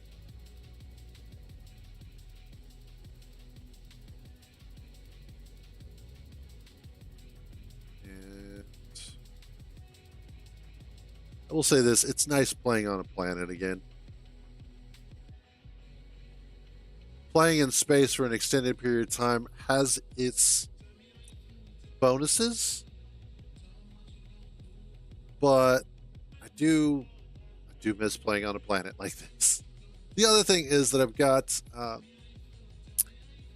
And I will say this, it's nice playing on a planet again. Playing in space for an extended period of time has its bonuses, but I do miss playing on a planet like this. The other thing is that I've got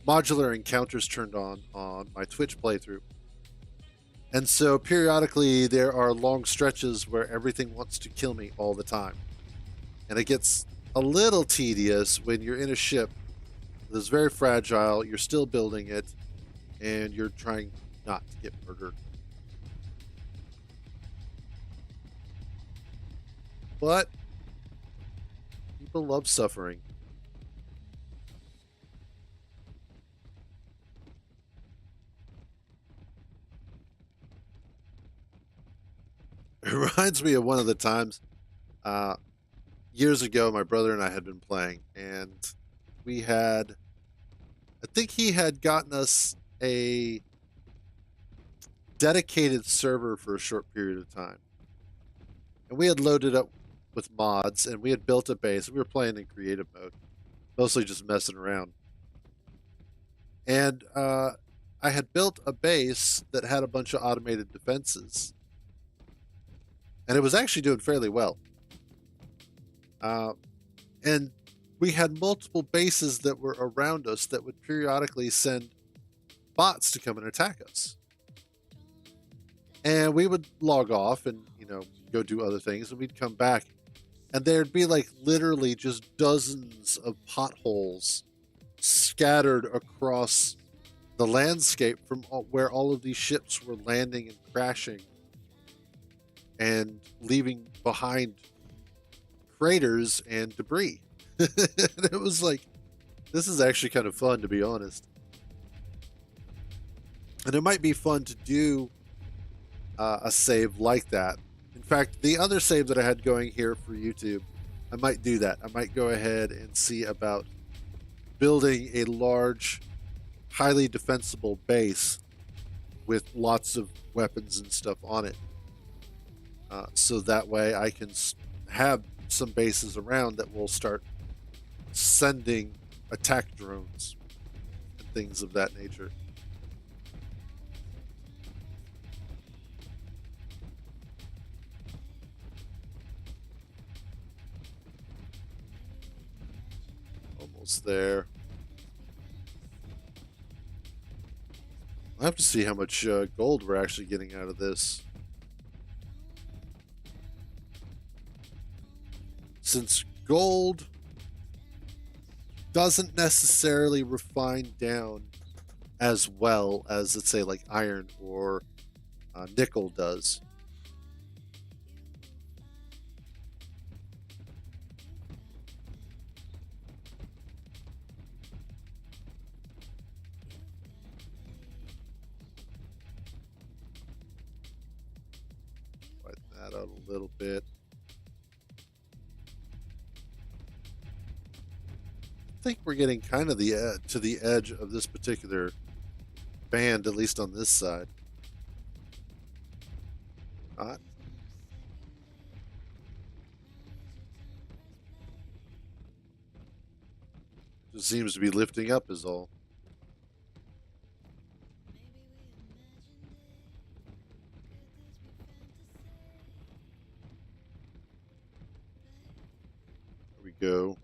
modular encounters turned on my Twitch playthrough. And so periodically there are long stretches where everything wants to kill me all the time. And it gets a little tedious when you're in a ship that's very fragile, you're still building it, and you're trying not to get murdered. But people love suffering. It reminds me of one of the times years ago my brother and I had been playing, and we had, I think he had gotten us a dedicated server for a short period of time. And we had loaded up with mods, and we had built a base. We were playing in creative mode, mostly just messing around. And I had built a base that had a bunch of automated defenses, and it was actually doing fairly well. And we had multiple bases that were around us that would periodically send bots to come and attack us. And we would log off and, go do other things, and we'd come back. And there'd be like literally just dozens of potholes scattered across the landscape from where all of these ships were landing and crashing and leaving behind craters and debris. And it was like, this is actually kind of fun, to be honest. And it might be fun to do a save like that. In fact, the other save that I had going here for YouTube, I might do that. I might go ahead and see about building a large, highly defensible base with lots of weapons and stuff on it. So that way I can have some bases around that will start sending attack drones and things of that nature. Almost there. I'll have to see how much gold we're actually getting out of this. Since gold doesn't necessarily refine down as well as, let's say, like iron or nickel does. Widen that out a little bit. I think we're getting kind of to the edge of this particular band, at least on this side. Not. Just seems to be lifting up is all. There we go.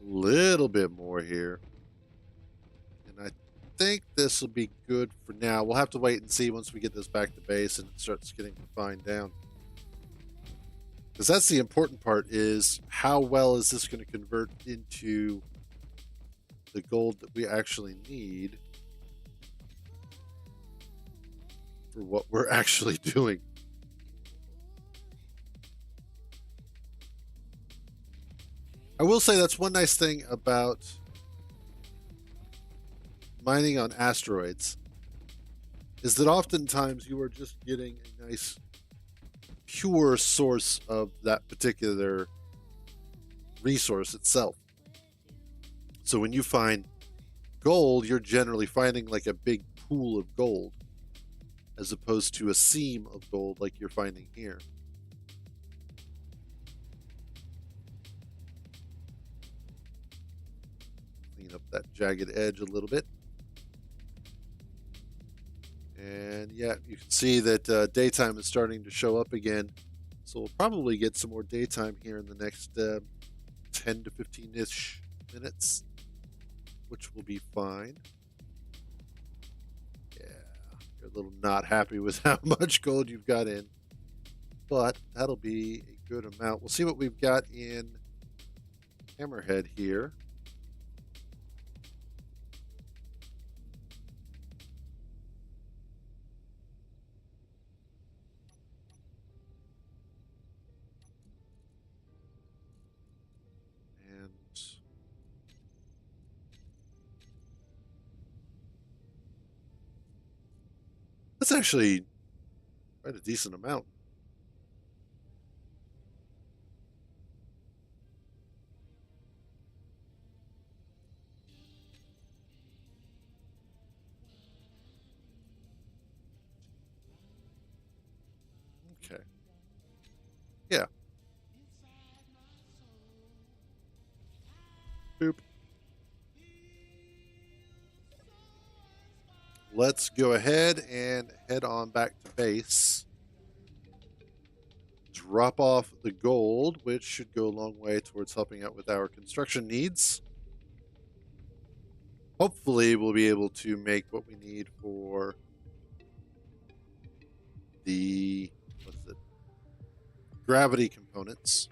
Little bit more here, and I think this will be good for now. We'll have to wait and see once we get this back to base and it starts getting refined down, because that's the important part, is how well is this going to convert into the gold that we actually need for what we're actually doing. I will say that's one nice thing about mining on asteroids, is that oftentimes you are just getting a nice pure source of that particular resource itself. So when you find gold, you're generally finding like a big pool of gold, as opposed to a seam of gold like you're finding here. Up that jagged edge a little bit, and yeah, you can see that daytime is starting to show up again, so we'll probably get some more daytime here in the next 10 to 15-ish minutes, which will be fine. Yeah, you're a little not happy with how much gold you've got in, but that'll be a good amount. We'll see what we've got in Hammerhead here. That's actually quite a decent amount. Okay. Yeah. Boop. Let's go ahead and head on back to base. Drop off the gold, which should go a long way towards helping out with our construction needs. Hopefully, we'll be able to make what we need for the gravity components.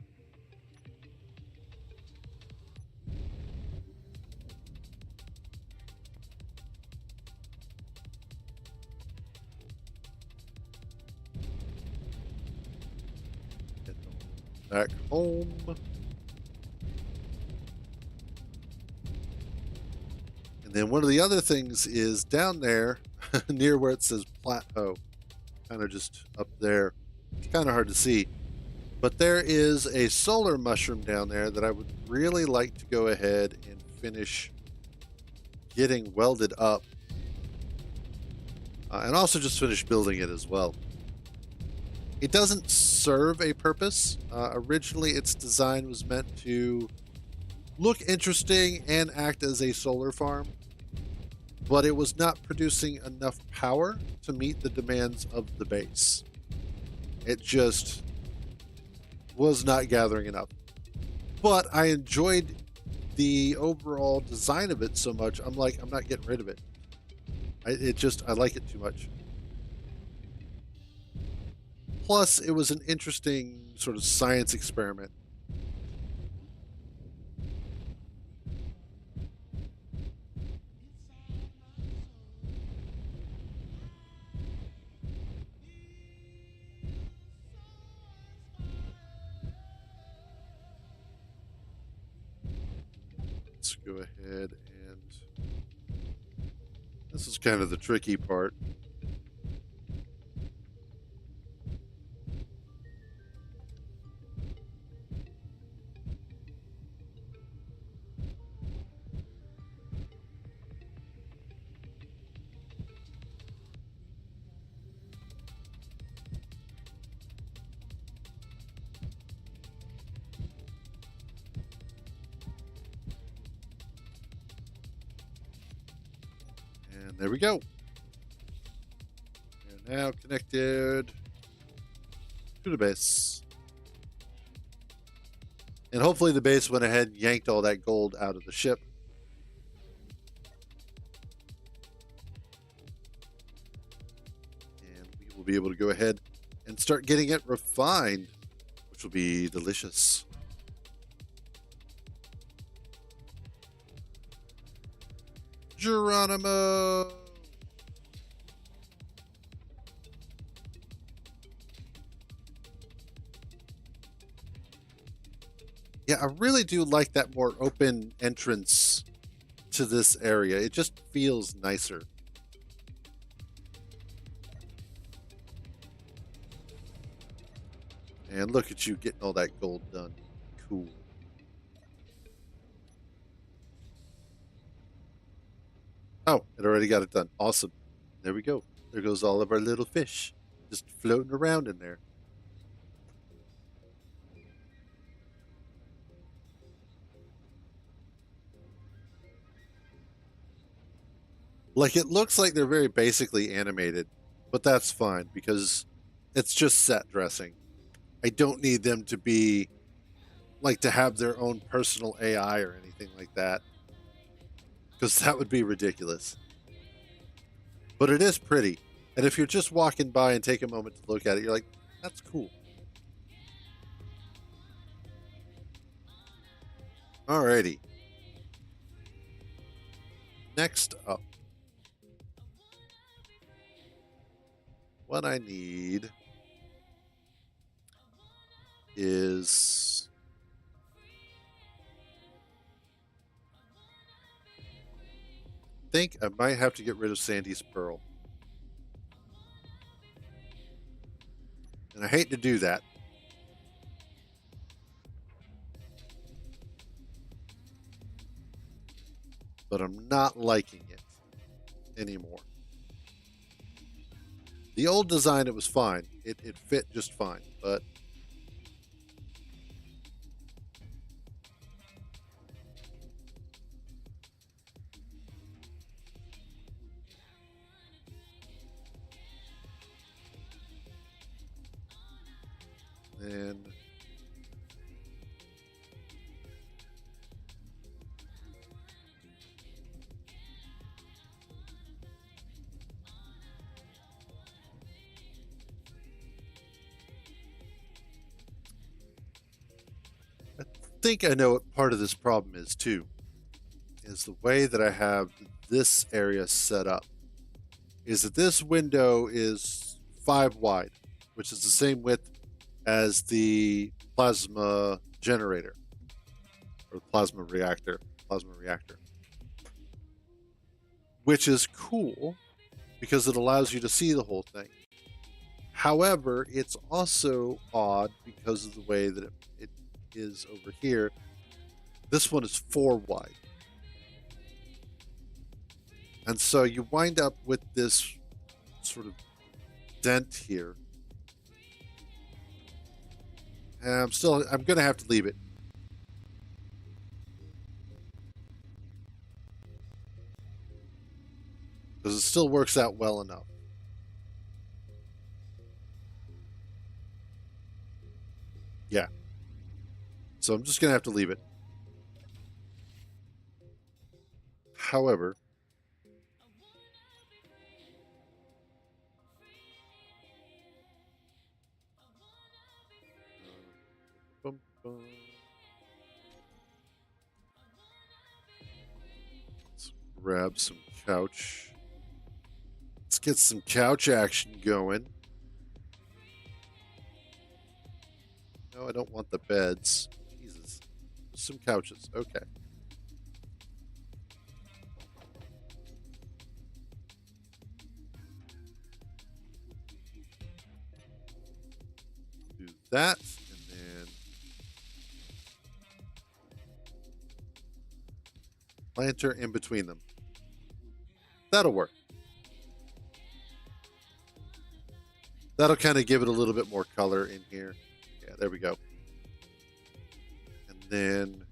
Get back home. And then one of the other things is down there near where it says plateau, kind of just up there. It's kind of hard to see. But there is a solar mushroom down there that I would really like to go ahead and finish getting welded up. And also just finish building it as well. It doesn't serve a purpose. Originally, its design was meant to look interesting and act as a solar farm, but it was not producing enough power to meet the demands of the base. It just was not gathering enough. But I enjoyed the overall design of it so much, I'm like, I'm not getting rid of it. I like it too much. Plus, it was an interesting sort of science experiment. Let's go ahead and... This is kind of the tricky part. And there we go. We're now connected to the base. And hopefully the base went ahead and yanked all that gold out of the ship. And we will be able to go ahead and start getting it refined, which will be delicious. Geronimo! Yeah, I really do like that more open entrance to this area. It just feels nicer. And look at you getting all that gold done. Cool. Oh, it already got it done. Awesome. There we go. There goes all of our little fish just floating around in there. Like, it looks like they're very basically animated, but that's fine because it's just set dressing. I don't need them to be like to have their own personal AI or anything like that, because that would be ridiculous. But it is pretty. And if you're just walking by and take a moment to look at it, you're like, that's cool. Alrighty. Next up, what I need is I think I might have to get rid of Sandy's Pearl. And I hate to do that. But I'm not liking it anymore. The old design, it was fine. It fit just fine, but then I think I know what part of this problem is too. Is the way that I have this area set up. Is that this window is 5 wide, which is the same width as the plasma generator or plasma reactor, which is cool because it allows you to see the whole thing. However, it's also odd because of the way that it is over here. This one is 4 wide. And so you wind up with this sort of dent here. And I'm going to have to leave it. Because it still works out well enough. Yeah. So I'm just going to have to leave it. However, let's grab some couch. Let's get some couch action going. No, I don't want the beds. Jesus. Just some couches. Okay. Do that, and then planter in between them. That'll work. That'll kind of give it a little bit more color in here. Yeah, there we go. And then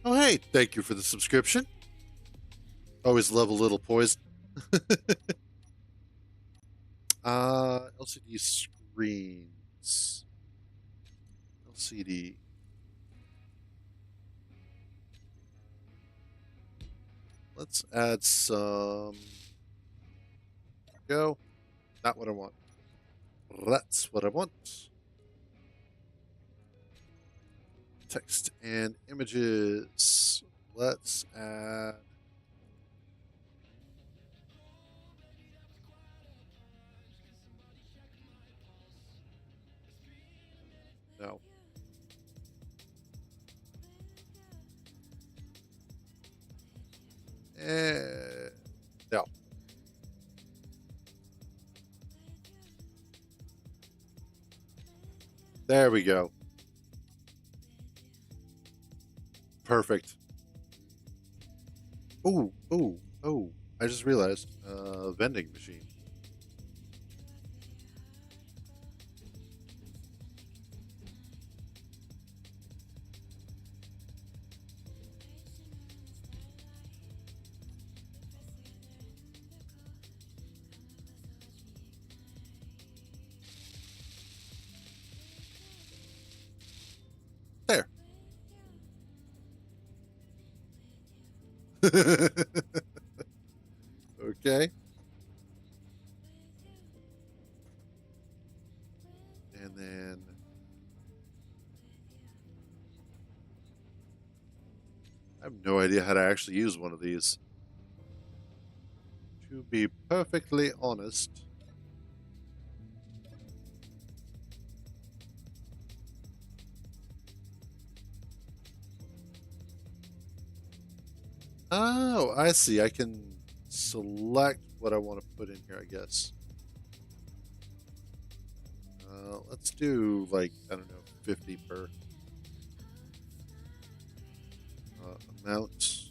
oh, hey, thank you for the subscription. Always love a little poison. LCD screens. LCD. Let's add some. Go. Not what I want. That's what I want. Text and images. Let's add. No. No. There we go. Perfect. Oh, oh, oh. I just realized. Vending machine. There. Okay. And then I have no idea how to actually use one of these. To be perfectly honest. Oh, I see. I can select what I want to put in here, I guess. Let's do like, I don't know, 50 per. mount.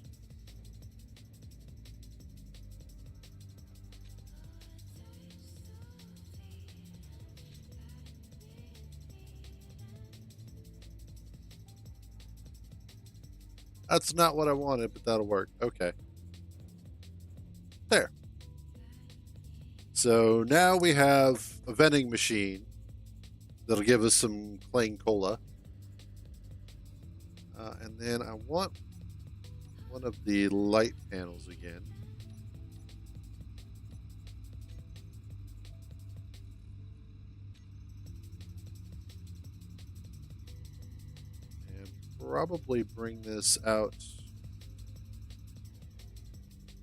That's not what I wanted, but that'll work. Okay. There. So now we have a vending machine that'll give us some Clang Cola. And then I want one of the light panels again. And probably bring this out.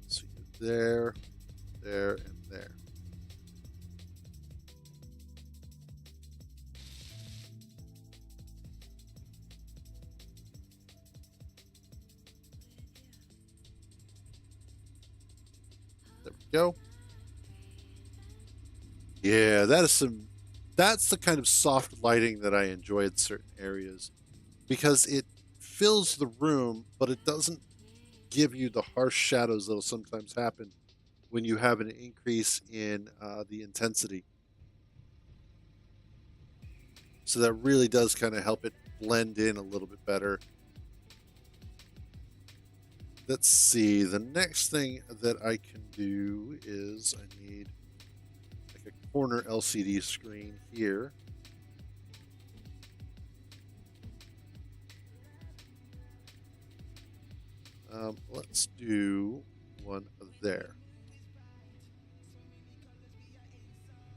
Let's see, there, there, and there. Go. Yeah, that's the kind of soft lighting that I enjoy in certain areas because it fills the room, but it doesn't give you the harsh shadows that'll sometimes happen when you have an increase in the intensity. So that really does kind of help it blend in a little bit better. Let's see, the next thing that I can do is I need like a corner LCD screen here. Let's do one there.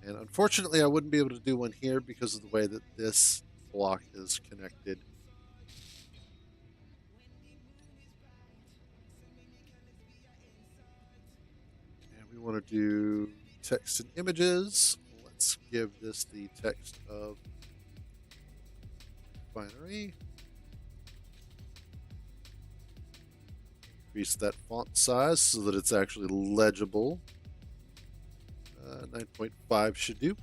And unfortunately, I wouldn't be able to do one here because of the way that this block is connected. We want to do text and images. Let's give this the text of binary. Increase that font size so that it's actually legible. 9.5 should do.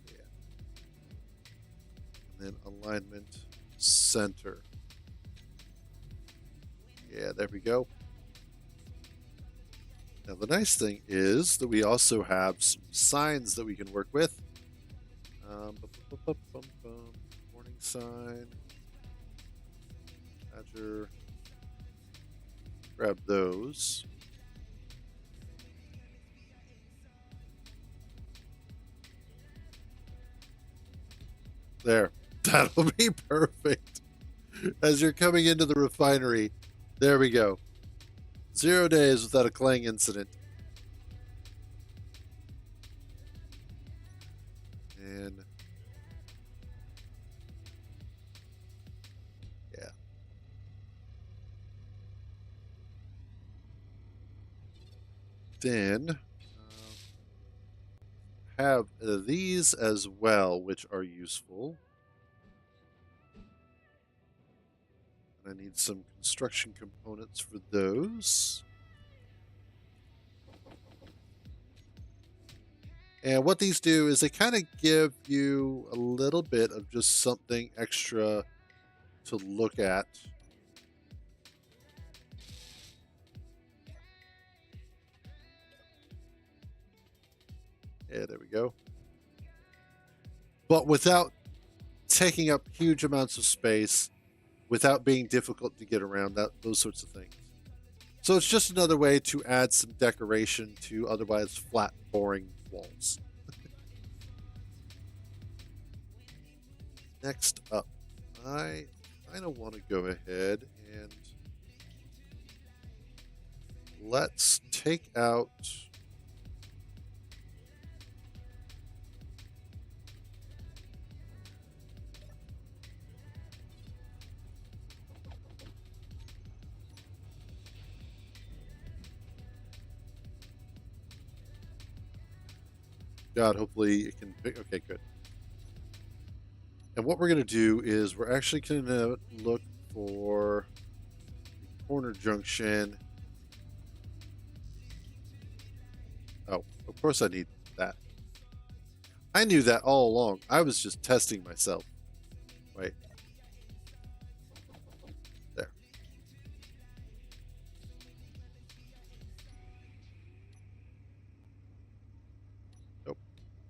Yeah. And then alignment center. Yeah, there we go. Now, the nice thing is that we also have some signs that we can work with. Warning sign. Badger. Grab those. There. That'll be perfect. As you're coming into the refinery, there we go. 0 days without a Clang incident. And yeah. Then have these as well, which are useful. I need some construction components for those. And what these do is they kind of give you a little bit of just something extra to look at. Yeah, there we go. But without taking up huge amounts of space, without being difficult to get around, those sorts of things. So it's just another way to add some decoration to otherwise flat, boring walls. Next up, I kind of want to go ahead and let's take out God, hopefully it can pick. Okay, good. And what we're going to do is we're actually going to look for the corner junction. Oh, of course I need that. I knew that all along. I was just testing myself. Right.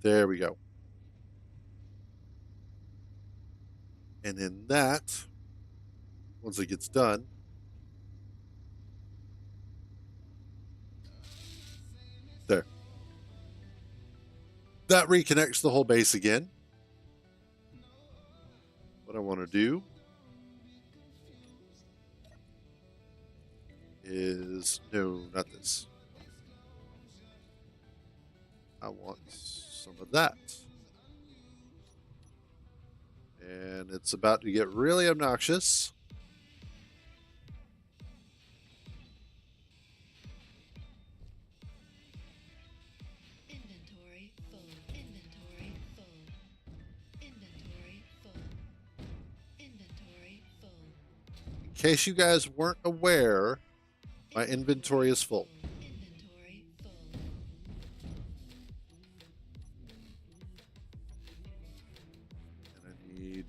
There we go. And then that, once it gets done, there. That reconnects the whole base again. What I want to do is, no, not this. I want some of that. And it's about to get really obnoxious. Inventory full. Inventory full. Inventory full. Inventory full. In case you guys weren't aware, my inventory is full. Inventory full. And I need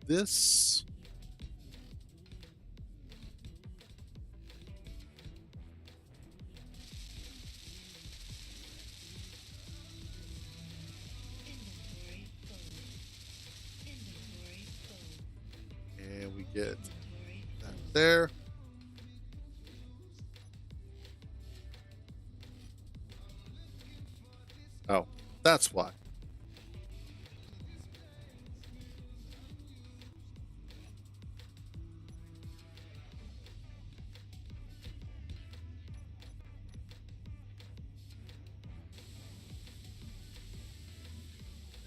this. Inventory full. Inventory full. And we get Inventory that full. there. Oh, that's why.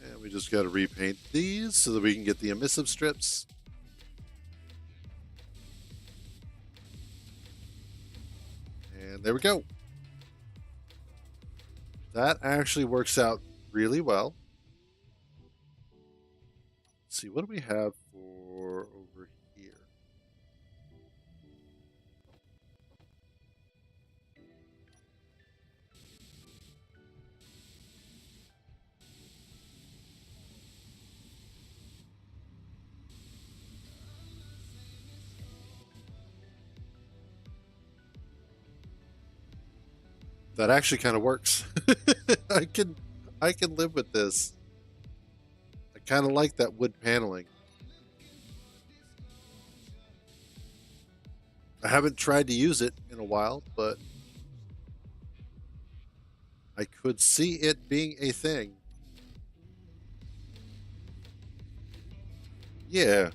And we just got to repaint these so that we can get the emissive strips. And there we go. That actually works out really well. Let's see, what do we have for over here? That actually kind of works. I can live with this. I kind of like that wood paneling. I haven't tried to use it in a while, but I could see it being a thing. Yeah.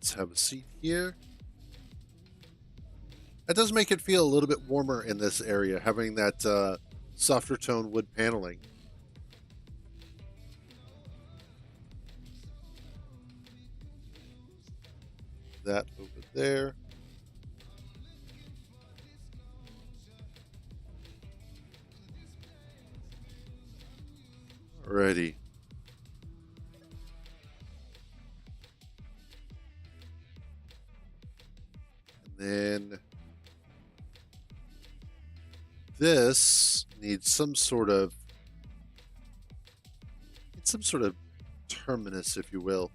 Let's have a seat here. That does make it feel a little bit warmer in this area, having that softer tone wood paneling. That over there. Alrighty. And then this needs some sort of terminus, if you will.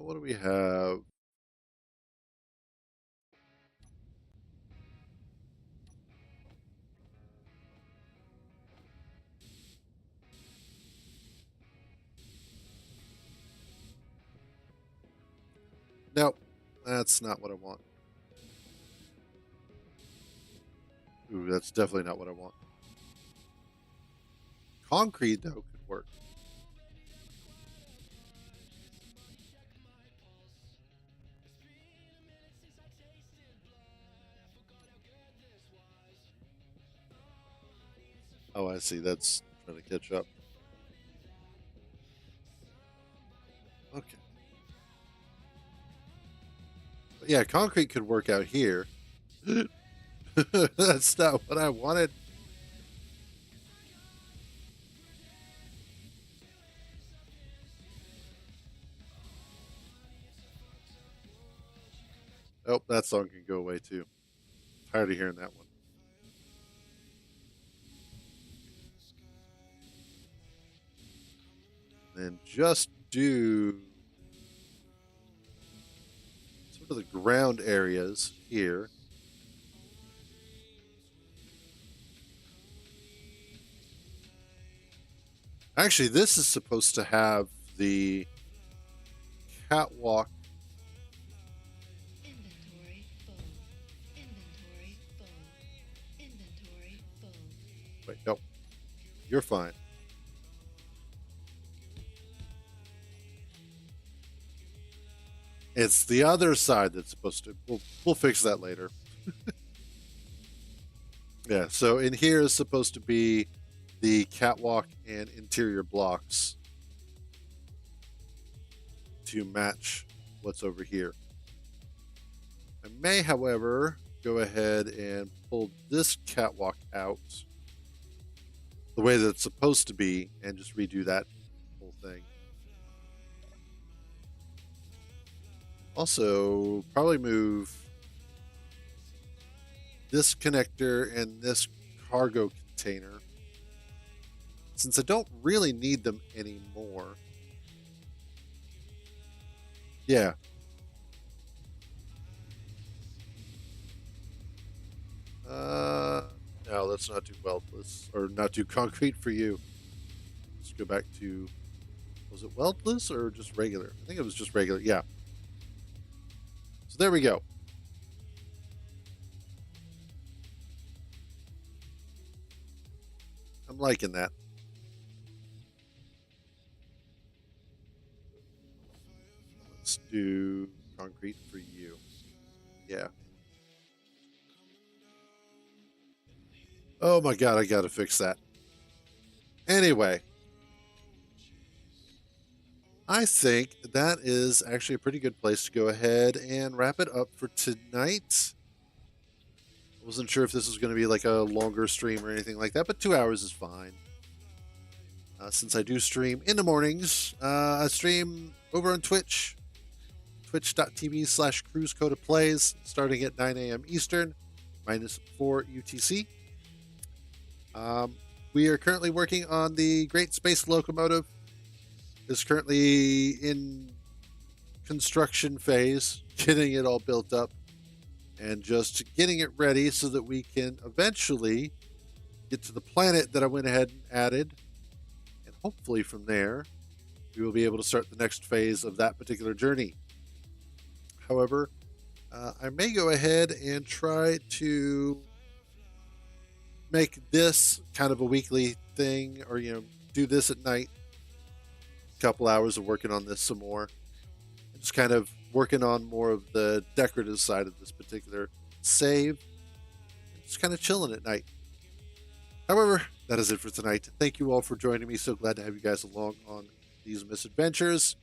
What do we have? Nope, that's not what I want. Ooh, that's definitely not what I want. Concrete, though, could work. Oh, I see. That's trying to catch up. Okay. But yeah, concrete could work out here. That's not what I wanted. Oh, that song can go away too. Tired of hearing that one. Then just do sort of the ground areas here. Actually, this is supposed to have the catwalk. Inventory full. Inventory full. Inventory full. Wait, nope. You're fine. It's the other side that's supposed to. We'll fix that later. Yeah. So in here is supposed to be the catwalk and interior blocks to match what's over here. I may, however, go ahead and pull this catwalk out the way that it's supposed to be and just redo that whole thing. Also, probably move this connector and this cargo container, since I don't really need them anymore. Yeah. No, that's not too weldless, or not too concrete for you. Let's go back to, was it weldless or just regular? I think it was just regular. Yeah. So there we go. I'm liking that. Let's do concrete for you. Yeah. Oh my God, I gotta fix that. Anyway, I think that is actually a pretty good place to go ahead and wrap it up for tonight. I wasn't sure if this was going to be like a longer stream or anything like that, but 2 hours is fine. Since I do stream in the mornings, I stream over on Twitch, twitch.tv/cruisecodaplays, starting at 9 a.m. Eastern, -4 UTC. We are currently working on the Great Space Locomotive. It's currently in construction phase, getting it all built up and just getting it ready so that we can eventually get to the planet that I went ahead and added. And hopefully from there, we will be able to start the next phase of that particular journey. However, I may go ahead and try to make this kind of a weekly thing, or do this at night. A couple hours of working on this some more, just kind of working on more of the decorative side of this particular save, just kind of chilling at night. However, that is it for tonight. Thank you all for joining me. So glad to have you guys along on these misadventures,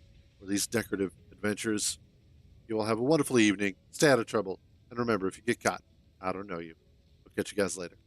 or these decorative adventures. You all have a wonderful evening. Stay out of trouble, and remember, if you get caught, I don't know you. I'll catch you guys later.